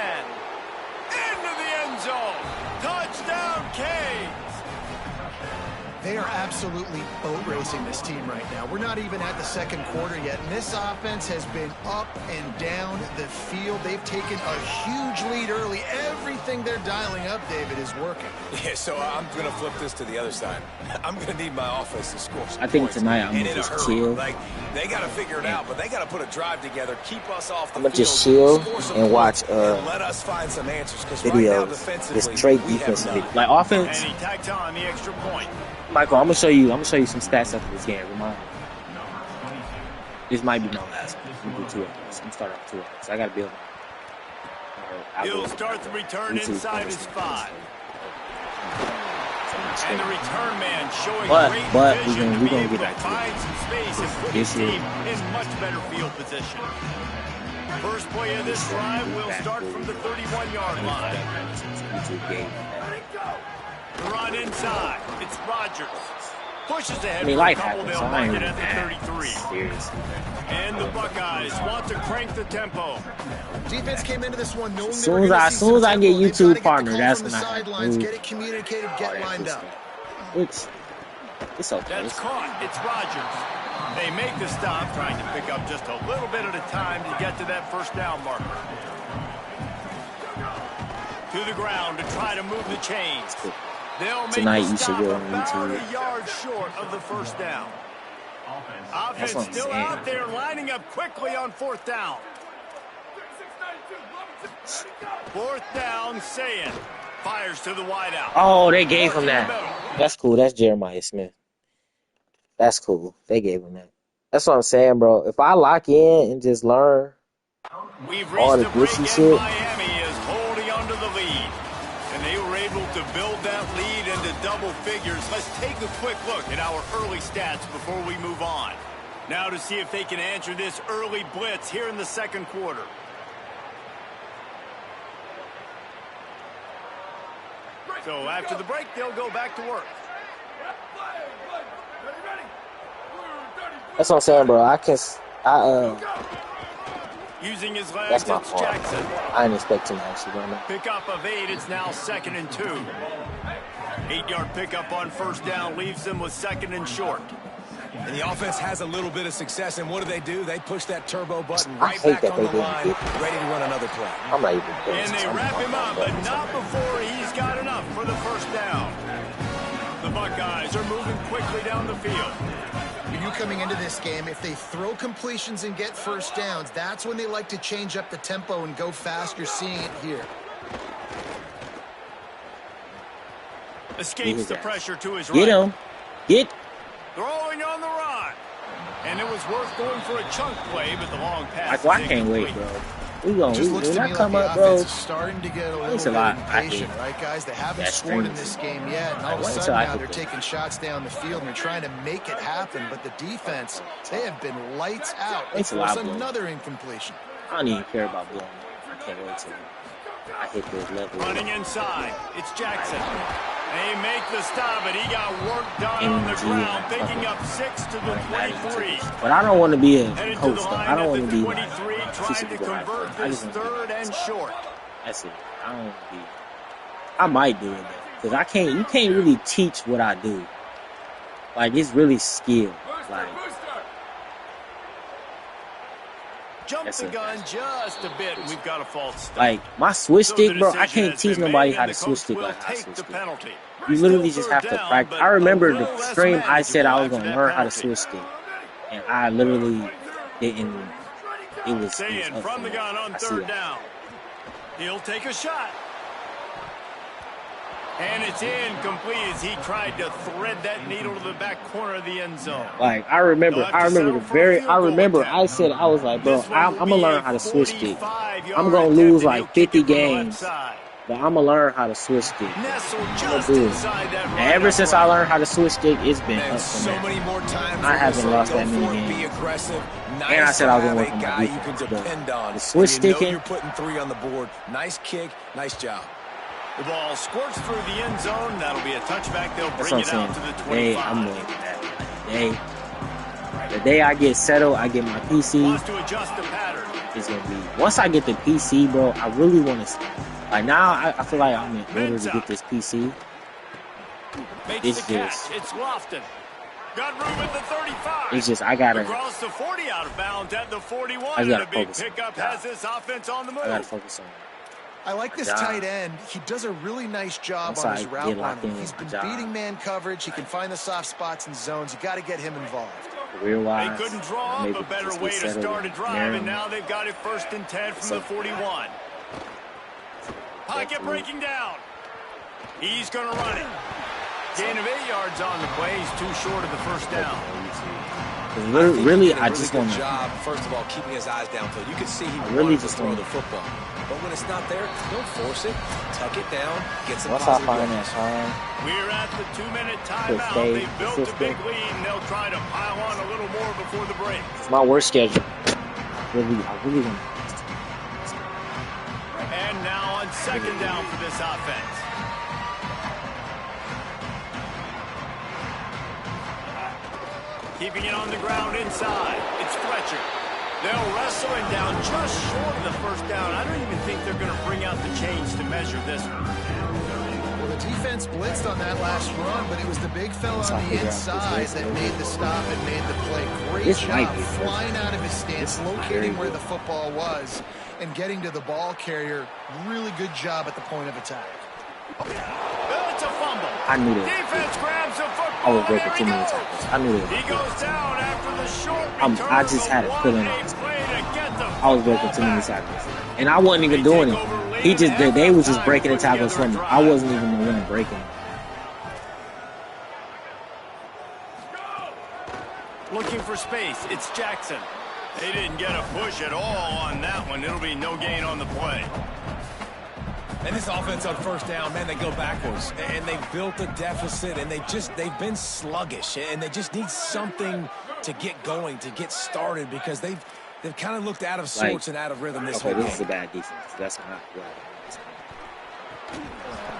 Into the end zone. Touchdown, Canes. They are absolutely boat racing this team right now. We're not even at the second quarter yet, and this offense has been up and down the field. They've taken a huge lead early. Everything they're dialing up, David, is working. Yeah, so I'm going to flip this to the other side. I'm going to need my offense to score some I think points. tonight I'm going to just chill. Like, they got to figure it out, but they got to put a drive together, keep us off the I'm going to just chill and watch let us find some answers, videos. This trade defense video. Like offense. And he tacked on the extra point. Michael, I'm gonna show you some stats after this game. Remind me. This might be my last one. I'm gonna do 2 of these. I'm starting off 2 of these. I gotta build. He'll start the return inside his 5. And the return man showing great vision to be able to find some space and put his team in much better field position. First play of this drive will start from the 31-yard line. The run inside. It's Rodgers. Pushes ahead for a couple. They'll mark it at the 33. And the Buckeyes want to crank the tempo. Defense came into this one knowing as soon as I get YouTube partner, that's when I get it communicated, get lined up. It's okay. That's caught. It's Rodgers. They make the stop, trying to pick up just a little bit at a time to get to that first down marker. To the ground to try to move the chains. They'll make Tonight the you should go on about YouTube. a yard short of the first down. Offense still out there lining up quickly on 4th down. 4th down, Sayin fires to the wideout. Oh, they gave him that. That's cool. That's Jeremiah Smith. That's cool. They gave him that. That's what I'm saying, bro. If I lock in and just learn all the glitchy shit. Miami is holding onto the lead. And they were able to build that lead into double figures. Let's take a quick look at our early stats before we move on. Now to see if they can answer this early blitz here in the second quarter. So after the break, they'll go back to work. That's what I'm saying, bro. Using his legs, that's my it's fault. Jackson. I didn't expect him to actually run that. Pickup of 8, it's now 2nd and 2. 8-yard pickup on first down leaves them with 2nd and short. And the offense has a little bit of success, and what do? They push that turbo button right back on the line, ready to run another play. I'm not even doing And they wrap him up, but not before he's got enough for the first down. The Buckeyes are moving quickly down the field. You coming into this game, if they throw completions and get first downs, that's when they like to change up the tempo and go fast. You're seeing it here. Escapes the pressure to his right. Get him. Get. Throwing on the run. And it was worth going for a chunk play, but the long pass. I can't wait, bro. When I come up, bro, starting to get a little bit impatient, right, guys? They haven't scored in this game yet, and all of a sudden now they're taking shots down the field and they're trying to make it happen. But the defense, they have been lights out. It's another incompletion. I don't even care about blowing. I can't wait till I hit this level. Running inside, it's Jackson. They make the stop, but he got work done on the ground, picking up 6 to the 23. But I don't want to be a Headed coach, to the though. line I don't at want the to be 23, trying to convert this 3rd and short. That's it. I don't want to be. I might do it though, because you can't really teach what I do. Like, it's really skill. Like, Jump the gun just a bit. We've got a false start. Like, my switch stick, bro, I can't teach nobody how to switch stick like I switch stick. You literally just have to practice. I remember the stream I said I was going to learn how to switch stick. And I literally didn't. It was from the gun on 3rd down. He'll take a shot. And it's incomplete as he tried to thread that needle to the back corner of the end zone. Like, I remember I said, I was like, bro, I'm going to learn how to switch stick. I'm going to lose like 50 games, but I'm going to learn how to swich stick. I'm do it. And ever since I learned how to switch stick, it's been up from there. I haven't lost that many games. And I said I was going to work on my defense. The switch sticking. You're putting 3 on the board. Nice kick. Nice job. The ball squirts through the end zone. That'll be a touchback. They'll bring it out to the 25. I'm waiting for that. The day I get settled, I get my PC. Wants to adjust the pattern. It's going to be, once I get the PC, bro, I really want to, like now I feel like I'm in order to get this PC. Makes the catch. It's Lofton. Got room at the 35. It's just I gotta across the 40 out of bounds at the 41. I gotta and a big focus pickup has this offense on the move. I gotta focus on I like this tight end. He does a really nice job on his route running. He's been beating man coverage. He can find the soft spots and zones. You got to get him involved. Career-wise, they couldn't draw up a better way to start a drive, and now they've got it 1st and 10 from the 41. Pocket breaking down. He's going to run it. Gain of 8 yards on the play. He's too short of the first down. Really, I just want to. Job, first of all, keeping his eyes downfield. You can see he really just throw the football. But when it's not there, don't force it. Tuck it down. Get some positive positive. We're at the 2-minute timeout. They built a big lead, and they'll try to pile on a little more before the break. It's my worst schedule. I really want. And now on 2nd down for this offense. Keeping it on the ground inside. It's Fletcher. They'll wrestle him down just short of the 1st down. I don't even think they're going to bring out the chains to measure this one. Well, the defense blitzed on that last run, but it was the big fella on the inside that made the stop and made the play. Great job flying out of his stance, locating where the football was, and getting to the ball carrier. Really good job at the point of attack. It's a fumble. I knew that. Defense grabs the football. I was breaking too many tackles. I knew it. He goes down after the short return. I just had a feeling I was breaking too many tackles, and I wasn't even doing it. They was just breaking the tackles for me. I wasn't even the one breaking them. Looking for space. It's Jackson. They didn't get a push at all on that one. It'll be no gain on the play. And this offense on 1st down, man, they go backwards. And they built a deficit, and they've been sluggish. And they just need something to get going, to get started, because they've kind of looked out of sorts and out of rhythm this whole game. This is a bad defense. That's not right.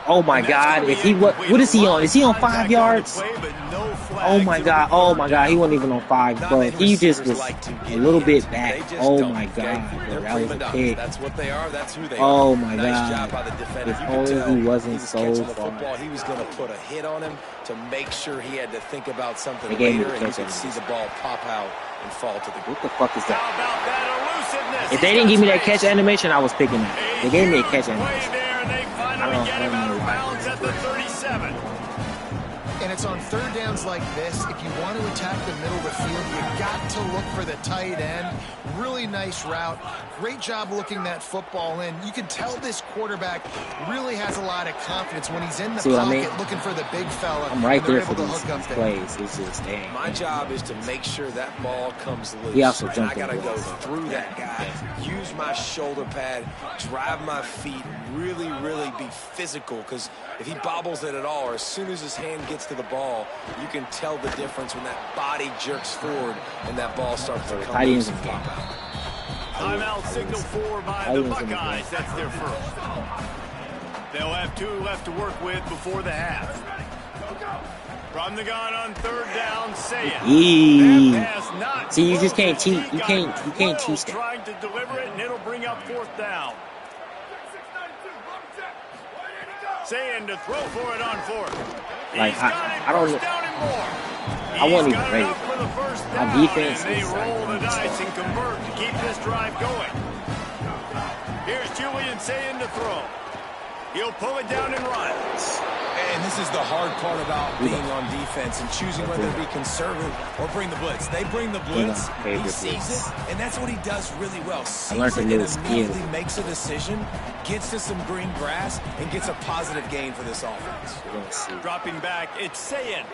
Oh my God! If he what is he on? Is he on 5 yards? Oh my God! Oh my God! He wasn't even on 5, bro. He just was a little bit back. Oh my God! Bro, that was a pick. That's what they are. That's who they are. Oh my God! If only he wasn't so far. He was going to put a hit on him to make sure he had to think about something later, and you could see the ball pop out and fall to the ground. What the fuck is that? If they didn't give me that catch animation, I was picking that. They gave me a catch animation. I don't know bounds at the 37. And it's on 3rd downs like this. If you want to attack the middle of the field, you got to look for the tight end. Really nice route. Great job looking that football in. You can tell this quarterback really has a lot of confidence when he's in the pocket looking for the big fella. I'm right there for these plays. It's just, dang. My job is to make sure that ball comes loose. He also I got to go through that guy, use my shoulder pad, drive my feet, really be physical, because if he bobbles it at all, or as soon as his hand gets to the ball, you can tell the difference when that body jerks forward and that ball starts to come loose and pop out. Timeout signal 4 by the Buckeyes. That's their first. They'll have 2 left to work with before the half. From the gun on 3rd down, Sayah. See, you just can't teach. You can't teach that. Trying to deliver it, and it'll bring up 4th down. Saying to throw for it on 4th. Like I don't. I wasn't even ready. My defense they is roll the dice and convert to keep this drive going. Here's Julian saying to throw. He'll pull it down and run. And this is the hard part about being on defense and choosing whether to be conservative or bring the blitz. They bring the blitz, he sees it, and that's what he does really well. Sees it and immediately makes a decision, gets to some green grass, and gets a positive gain for this offense. Dropping back, it's Sayed.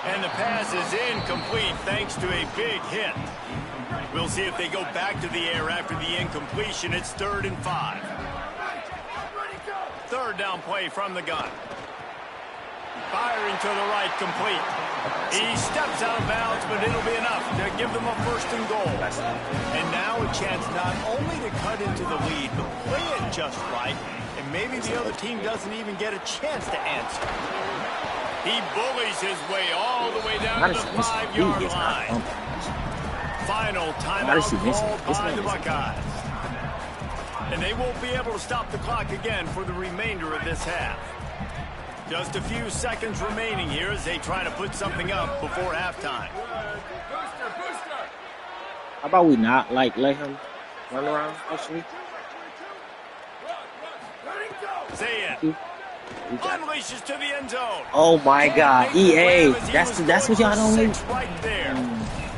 And the pass is incomplete thanks to a big hit. We'll see if they go back to the air after the incompletion. It's 3rd and 5. 3rd down play from the gun. Firing to the right, complete. He steps out of bounds, but it'll be enough to give them a 1st and goal. And now a chance not only to cut into the lead, but play it just right. And maybe the other team doesn't even get a chance to answer. He bullies his way all the way down to the 5-yard line. Final timeout called by the Buckeyes. And they won't be able to stop the clock again for the remainder of this half. Just a few seconds remaining here as they try to put something up before halftime. How about we not like let him run around? Actually, Say it. Unleashes to the end zone. Oh my God, EA. That's what y'all don't like. Right there.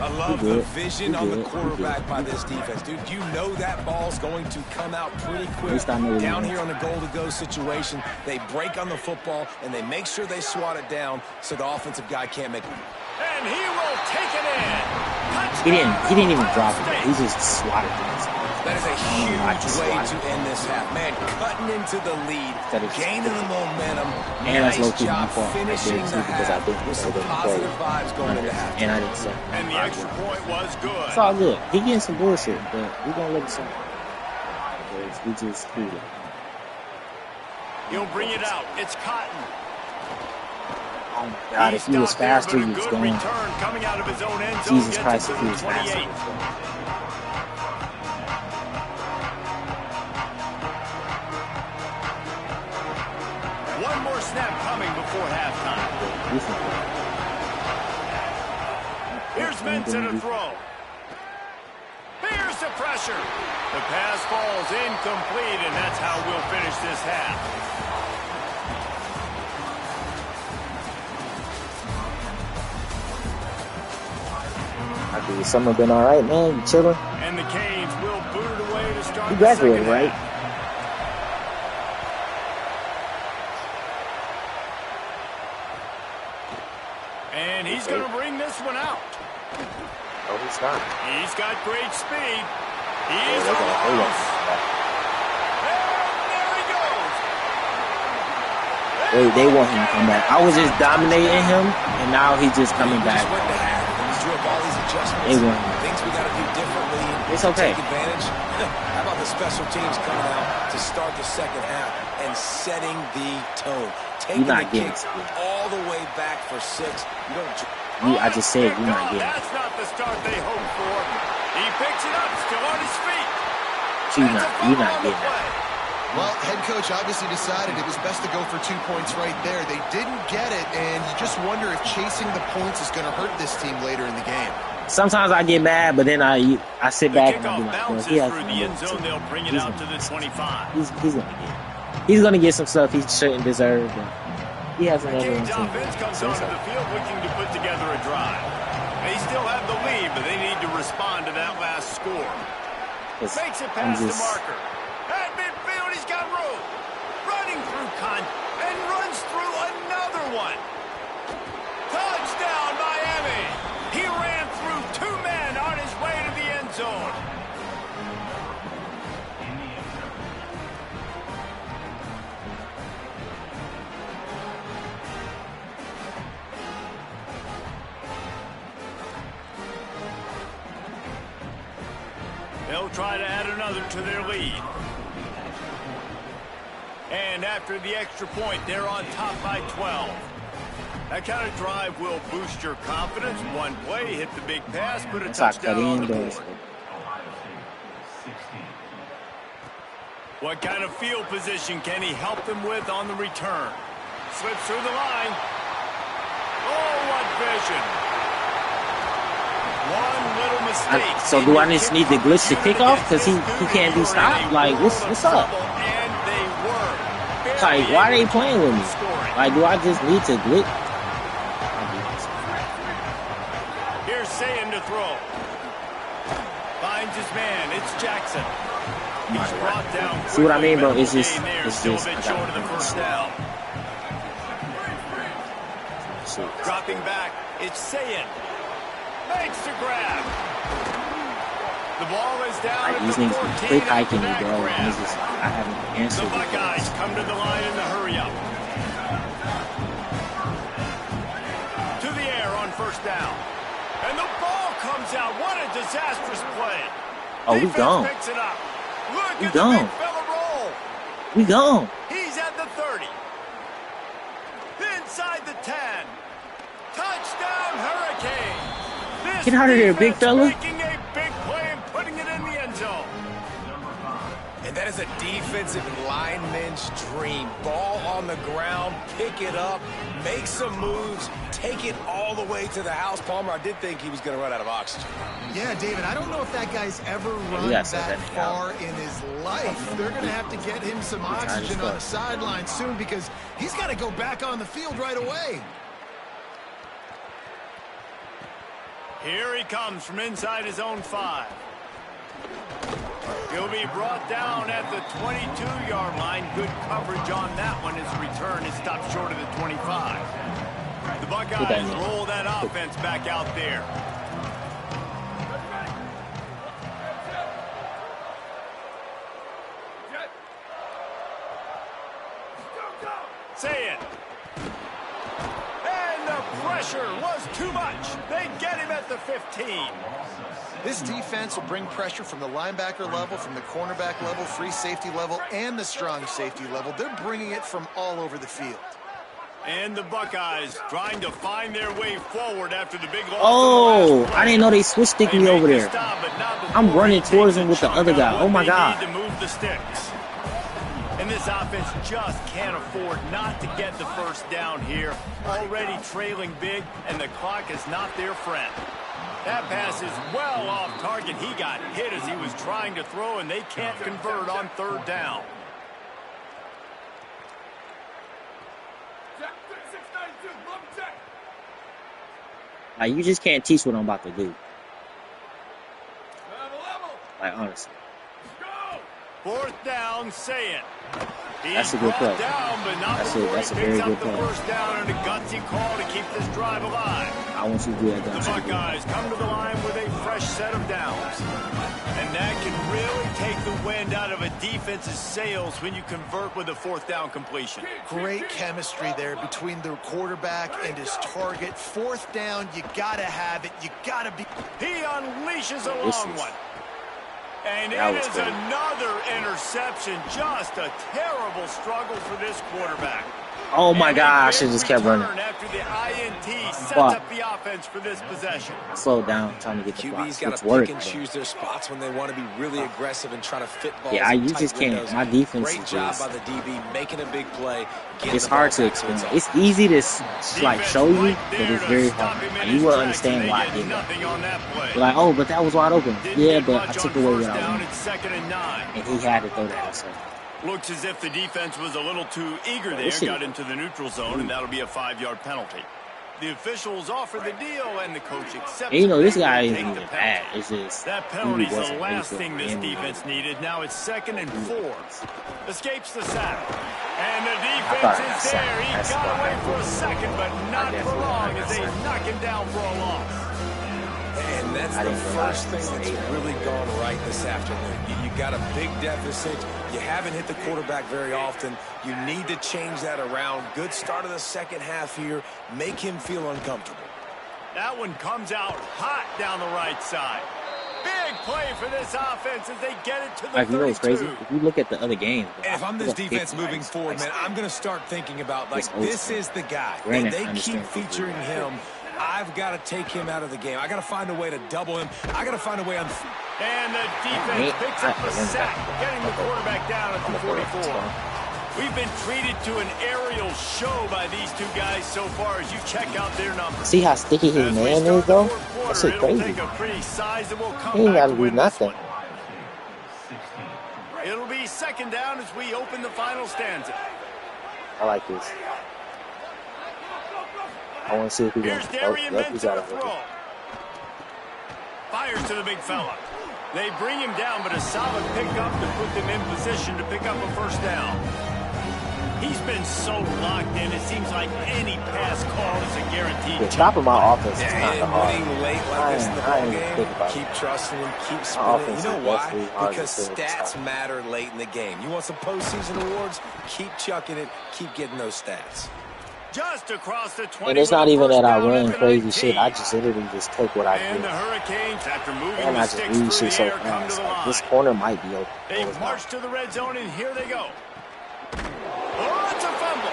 I love the vision on the quarterback by this defense. Dude, you know that ball's going to come out pretty quick. Down here on the goal-to-go situation, they break on the football, and they make sure they swat it down so the offensive guy can't make it. And he will take it in. He didn't even drop it. He just swatted it. That is a huge way to end this half. Man, cutting into the lead, gaining the momentum. And that's nice low-key my job fault. finishing the half with some positive vibes going into half. And I didn't say. And the extra point was good. It's all good. He getting some bullshit, but we gonna let him see. We just cool it. He'll bring it out. It's Cotton. Oh my God, if he was faster, he was going. Coming out of his own end zone. Jesus Christ, if he was faster, he was going. One more snap coming before halftime. Here's Benson to throw. Here's the pressure. The pass falls incomplete, and that's how we'll finish this half. Summer been all right, man. You chilling? And the Canes will boot it away to start. You graduated, right? And he's going to bring this one out. Oh, he's not. He's got great speed. He's almost. And there he goes. They want him to come back. I was just dominating him, and now he's just coming back. They want him. Things we got to do differently. It's okay. Take advantage. How about the special teams coming out to start the second half and setting the tone? Taking the kicks all the way back for 6. You don't. I just said you're not getting it. That's not the start they hoped for. He picks it up, still on his feet. You're not getting it. Well, head coach obviously decided it was best to go for 2 points right there. They didn't get it, and you just wonder if chasing the points is going to hurt this team later in the game. Sometimes I get mad, but then I sit back and I be like, well, he has through the end zone. They'll bring it out to the 25. He's gonna get some stuff he shouldn't deserve. But he has another one too. Offense comes onto the field looking to put together a drive. They still have the lead, but they need to respond to that last score. Makes it past the marker. At midfield, he's got room. Running through and runs through another one. Touchdown, Miami. He ran through 2 men on his way to the end zone. They'll try to add another to their lead. And after the extra point, they're on top by 12. That kind of drive will boost your confidence. One play, hit the big pass, put a touchdown on the board. What kind of field position can he help them with on the return? Slips through the line. Oh, what vision. One little mistake. So do I just need to glitch the kickoff because he can't be stopped? Like, what's up? Like, why are they playing with me? Like, do I just need to glitch? Here's Sayin to throw. Finds his man. It's Jackson. He's brought down. See what I mean, bro? It's just, still a bit short of the first down. Dropping back. It's Sayin. Makes the grab. The ball is down at the 14. Quick hiking me, bro. I haven't answered. The Buckeyes come to the line in the hurry up. To the air on first down. And the ball comes out. What a disastrous play. Oh, we gone. Picks it up. Look we at gone. the big fella roll. We gone. He's at the 30. Inside the 10. Touchdown, Hurricane. Get out of here, big fella. Making a big play and putting it in the end zone. And that is a defensive lineman's dream. Ball on the ground, pick it up, make some moves, take it all the way to the house. Palmer, I did think he was going to run out of oxygen. Yeah, David, I don't know if that guy's ever run that far in his life. They're going to have to get him some oxygen on the sideline soon because he's got to go back on the field right away. Here he comes from inside his own 5. He'll be brought down at the 22-yard line. Good coverage on that one. His return is stopped short of the 25. The Buckeyes roll that offense back out there. Say it. And the pressure was too much. They get him at the 15. This defense will bring pressure from the linebacker level, from the cornerback level, free safety level, and the strong safety level. They're bringing it from all over the field. And the Buckeyes trying to find their way forward after the big loss. Oh, I didn't know they switched me over there. I'm running towards him with the other guy. Oh my God. To move the sticks. And this offense just can't afford not to get the first down here. Already trailing big, and the clock is not their friend. That pass is well off target. He got hit as he was trying to throw, and they can't convert on 3rd down. Like, you just can't teach what I'm about to do. Like, honestly. 4th down, say it. That's a good play. Down, but not That's a very good play. First down and a gutsy call to keep this drive alive. I want you to do that. The Buckeyes come to the line with a fresh set of downs. And that can really take the wind out of a defense's sails when you convert with a 4th down completion. Great chemistry there between the quarterback and his target. 4th down, you got to have it. You got to be. He unleashes a long one. And it is another interception. Just a terrible struggle for this quarterback. Oh my God, I should just kept running. After the INT sets up the offense for this possession. Slow down, trying to get the blocks. QB's got to pick and choose their spots when they want to be really aggressive and try to fit balls. Yeah, you just can't. My defense Great job by the DB making a big play. It's hard to explain. It's easy to like show you, but it's very hard. Like, you will understand why I did that. You're like, oh, but that was wide open. Yeah, but I took away what I wanted. And he had to throw that. So. Looks as if the defense was a little too eager there, got into the neutral zone, and that'll be a 5-yard penalty. The officials offer the deal, and the coach accepts. And you know, this guy isn't even bad. It's just that penalty's the last thing this defense needed. Now it's 2nd and 4. Escapes the sack. And the defense is there. He got away for a second, but not for long as they knock him down for a loss. And that's the first thing that's really gone right this afternoon. You got a big deficit. You haven't hit the quarterback very often. You need to change that around. Good start of the second half here. Make him feel uncomfortable. That one comes out hot down the right side. Big play for this offense as they get it to the 32. You know what's crazy? If you look at the other games. And if I'm this defense moving forward, man, I'm going to start thinking about, like, this is the guy. They keep featuring him. I've got to take him out of the game. I got to find a way to double him. I got to find a way on. And the defense picks up a sack, getting the quarterback down at the 44. We've been treated to an aerial show by these two guys so far as you check out their numbers. See how sticky his man is, though? That shit crazy. He ain't got to do nothing. It'll be 2nd down as we open the final stanza. I like this. I want to see if he can. Fires to the big fella. They bring him down, but a solid pickup to put them in position to pick up a 1st down. He's been so locked in, it seems like any pass call is a guaranteed. The top of my offense is kind of hard. Late like this in the ball game, keep trusting him, keep spinning. You know why? Because stats matter late in the game. You want some postseason awards? Keep chucking it. Keep getting those stats. Just across the 20. And it's not even that I run crazy shit. I just literally just take what I do. And the Hurricanes, after moving and I just read shit so fast. Like, this corner might be open. They march to the red zone, and here they go. Oh, it's a fumble.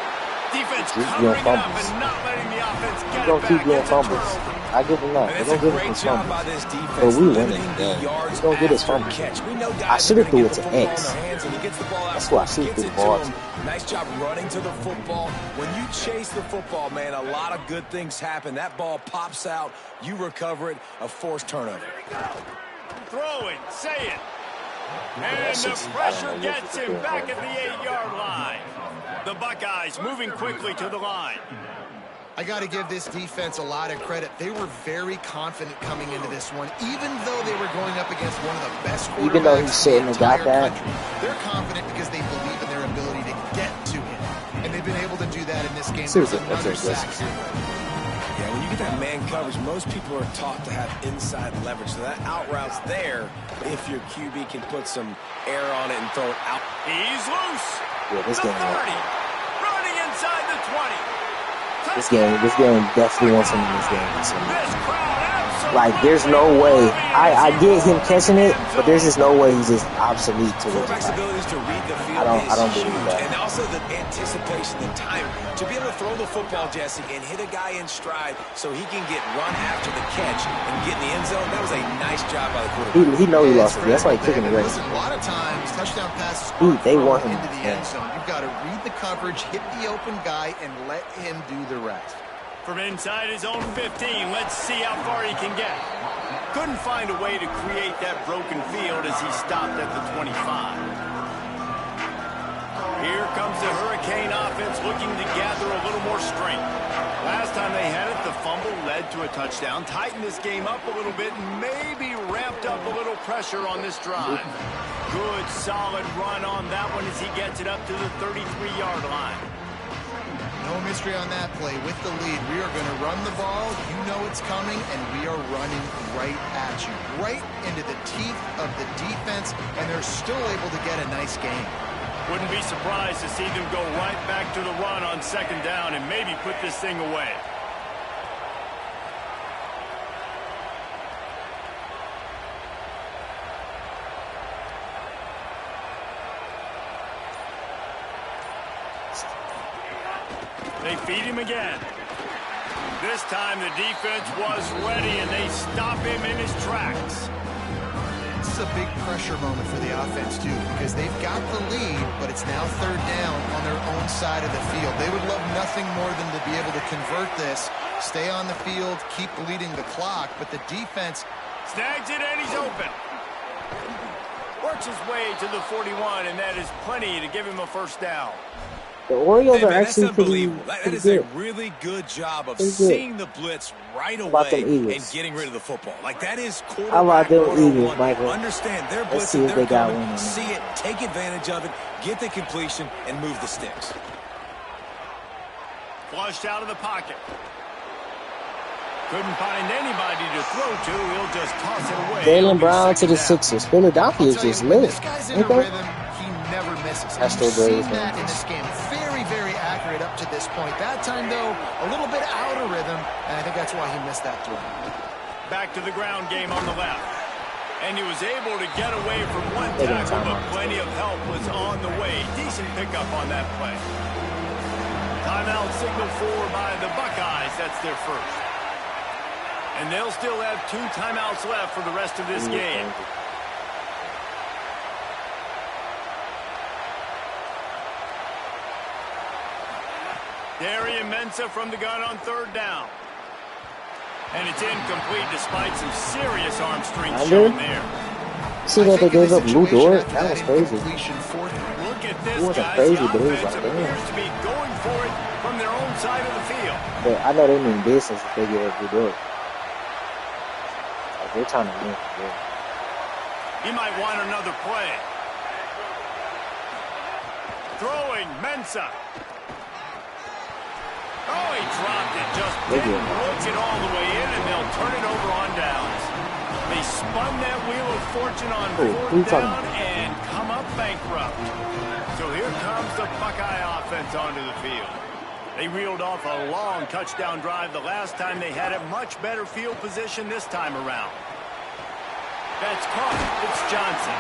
Defense Just covering getting it up fumbles. and not letting the offense get He's it gonna keep back. getting It's a fumbles. turnover. I give him that. They're That's a gonna get great his job fumbles. by this But defense, we winning. limiting the Yeah. yards He's gonna get his after fumbles. catch. We know I guys are should have going threw to it get the to football in X. their hands, and he gets the ball out That's why I quick, should gets threw the it ball to to. him. Nice job running to the football. When you chase the football, man, a lot of good things happen. That ball pops out. You recover it. A forced turnover. Throwing, say it. And the pressure gets him back at the 8-yard line. The Buckeyes moving quickly to the line. I got to give this defense a lot of credit. They were very confident coming into this one, even though they were going up against one of the best quarterbacks Even though he shouldn't have got that. country. They're confident because they believe in their ability to get to him, and they've been able to do that in this game. There's another sack. Yeah, when you get that man coverage, most people are taught to have inside leverage. So that out route's there if your QB can put some air on it and throw it out. He's loose. Yeah, this The game. 30. Running inside the 20. This game definitely wants him in this game. So. This crowd absolutely Like, there's no way. I get him catching it, but there's just no way he's just obsolete to it. Quarterback's abilities to read the field I don't is believe huge. that. And also the anticipation, the time. To be able to throw the football, Jesse, and hit a guy in stride so he can get run after the catch and get in the end zone, that was a nice job by the quarterback. He knows he lost it. That's why he took him away. Listen, a lot of times, touchdown passes They want him into the end zone. You've got to read the coverage, hit the open guy, and let him do the rest. From inside his own 15, let's see how far he can get. Couldn't find a way to create that broken field as he stopped at the 25. Here comes the Hurricane offense looking to gather a little more strength. Last time they had it, the fumble led to a touchdown. Tightened this game up a little bit, maybe ramped up a little pressure on this drive. Good, solid run on that one as he gets it up to the 33-yard line. No mystery on that play. With the lead, we are going to run the ball. You know it's coming, and we are running right at you. Right into the teeth of the defense, and they're still able to get a nice game. Wouldn't be surprised to see them go right back to the run on second down and maybe put this thing away. They feed him again. This time the defense was ready and they stop him in his tracks. This is a big pressure moment for the offense, too, because they've got the lead, but it's now third down on their own side of the field. They would love nothing more than to be able to convert this, stay on the field, keep bleeding the clock, but the defense snags it and he's open. Works his way to the 41, and that is plenty to give him a first down. The Orioles are Man, actually pretty that is good. a really good job of Pretty good. seeing the blitz right About away them and Eagles. getting rid of the football. Like, that is How about quarterback them 101. Eagles, Michael? Understand their Let's blitz see and if they're they got coming, one or not. see it, take advantage of it, get the completion, and move the sticks. Flushed out of the pocket. Couldn't find anybody to throw to. He'll just toss it away. Jalen Brown to the down. Sixers. Philadelphia is just lit. This guy's in a Ain't they? rhythm. He never misses. That's You've still seen Braves, that man. in this game. Very, very accurate up to this point. That time, though, a little bit out of rhythm, and I think that's why he missed that throw. Back to the ground game on the left. And he was able to get away from one They're gonna tackle, but timeout. plenty of help was on the way. Decent pickup on that play. Timeout signal for by the Buckeyes. That's their first. And they'll still have 2 timeouts left for the rest of this game. Darian Mensah from the gun on third down. And it's incomplete despite some serious arm strength shown there. See that they gave up Lou Dort? That was crazy. Look at this, It wasn't guys. crazy, The but it was offense like, damn. appears to be going for it from their own side of the field. But I know they mean business if they get up Lou Dort. Like, they're trying to win. Yeah. He might want another play. Throwing, Mensah. Oh, he dropped it. Just didn't look it all the way in, and they'll turn it over on downs. They spun that wheel of fortune on fourth down and come up bankrupt. So here comes the Buckeye offense onto the field. They reeled off a long touchdown drive the last time they had a much better field position this time around. That's caught. It's Johnson.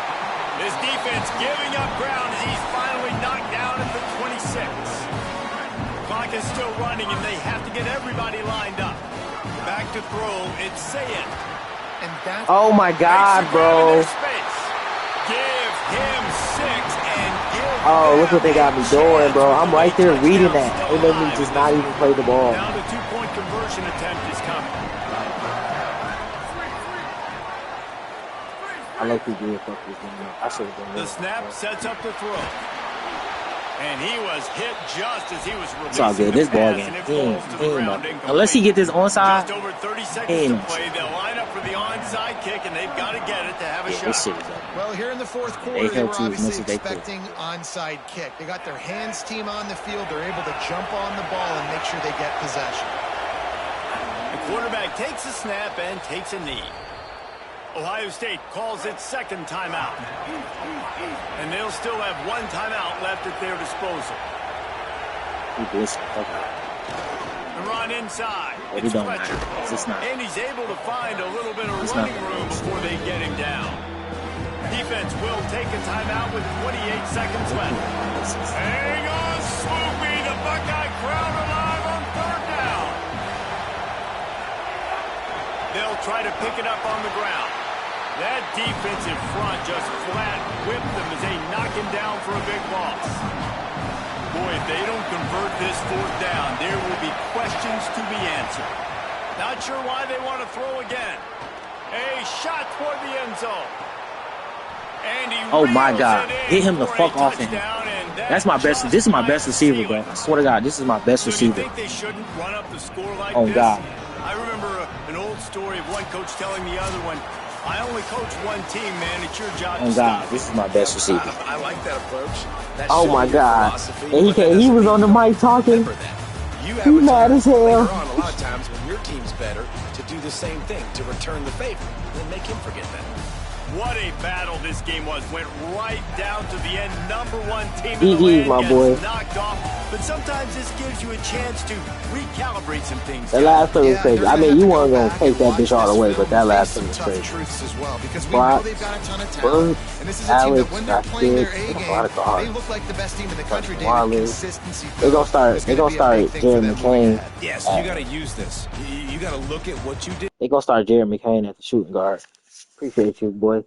This defense giving up ground as he's finally knocked down at the 26. Clock clock is still running, and they have to get everybody lined up. Back to throw, it's Sayed. And that's oh my God, bro. Give him 6 and give Oh, look what they got me doing, bro. I'm right there reading that. They let me just not even play the ball. Now the 2-point conversion attempt is coming. I like this video. Fuck this game. I should have done The this. snap sets up the throw. And he was hit just as he was releasing. It's all good. This ball game. Unless he get this onside. Just over 30 seconds to play. They'll line up for the onside kick, and they've got to get it to have a shot. Well, here in the fourth quarter, they were obviously expecting onside kick. They got their hands team on the field. They're able to jump on the ball and make sure they get possession. The quarterback takes a snap and takes a knee. Ohio State calls its second timeout. And they'll still have 1 timeout left at their disposal. The run inside. It's Fletcher. And he's able to find a little bit of running room before they get him down. Defense will take a timeout with 28 seconds left. Hang on, Swoopy. The Buckeye crowd alive on 3rd down. They'll try to pick it up on the ground. That defensive front just flat whipped them as they knock him down for a big loss. Boy, if they don't convert this 4th down, there will be questions to be answered. Not sure why they want to throw again. A shot toward the end zone. And he oh my God. Hit him the fuck off of him. That's my best. This is my best receiver, bro. I swear to God, this is my best receiver. Do you think they shouldn't run up the score like this? Oh, God. I remember an old story of one coach telling the other one, I only coach one team, man. It's your job to stop. This is my best receiver. I like that approach. Oh my God. And he was on the mic talking. He's mad as hell. Later on, a lot of times when your team's better, to do the same thing, to return the favor, and make him forget that. What a battle this game was. Went right down to the end. #1 team in the land my boy. Knocked off. But sometimes this gives you a chance to recalibrate some things. That last play was crazy. I mean, you weren't going to take that bitch all the way, but that last play was crazy. Brock, Bert, Alex, Rashid, a lot of guards. They look like the best team in the country. They're going to start Jared McCain. Yes, you got to use this. You got to look at what you did. They're going to start Jared McCain at the shooting guard. Appreciate you, boy.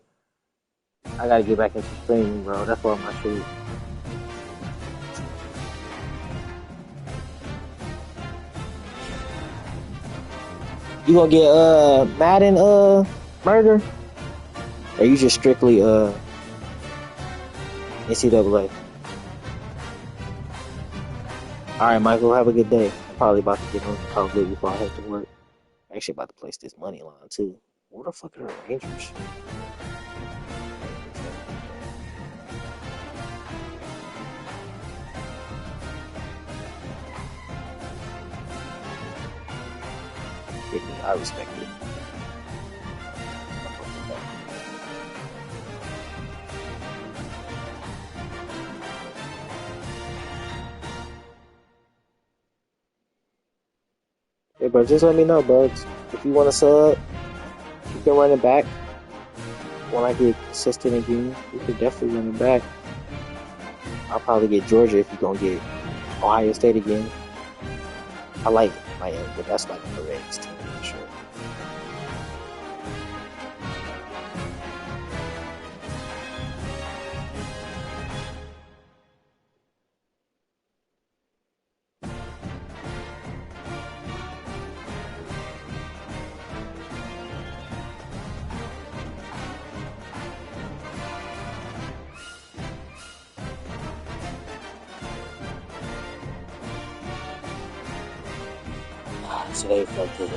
I gotta get back into streaming, bro. That's what my shoot. You gonna get Madden murder? Or you just strictly NCAA? Alright, Michael, have a good day. I'm probably about to get on Call of Duty before I head to work. I'm actually about to place this money line too. Where the fuck are the Rangers? I respect it. Hey, bro, just let me know, bro. If you want to sub, you can run it back. When I get consistent again, you can definitely run it back. I'll probably get Georgia if you're going to get Ohio State again. I like Miami, but that's like the Reds team for sure. Today felt good.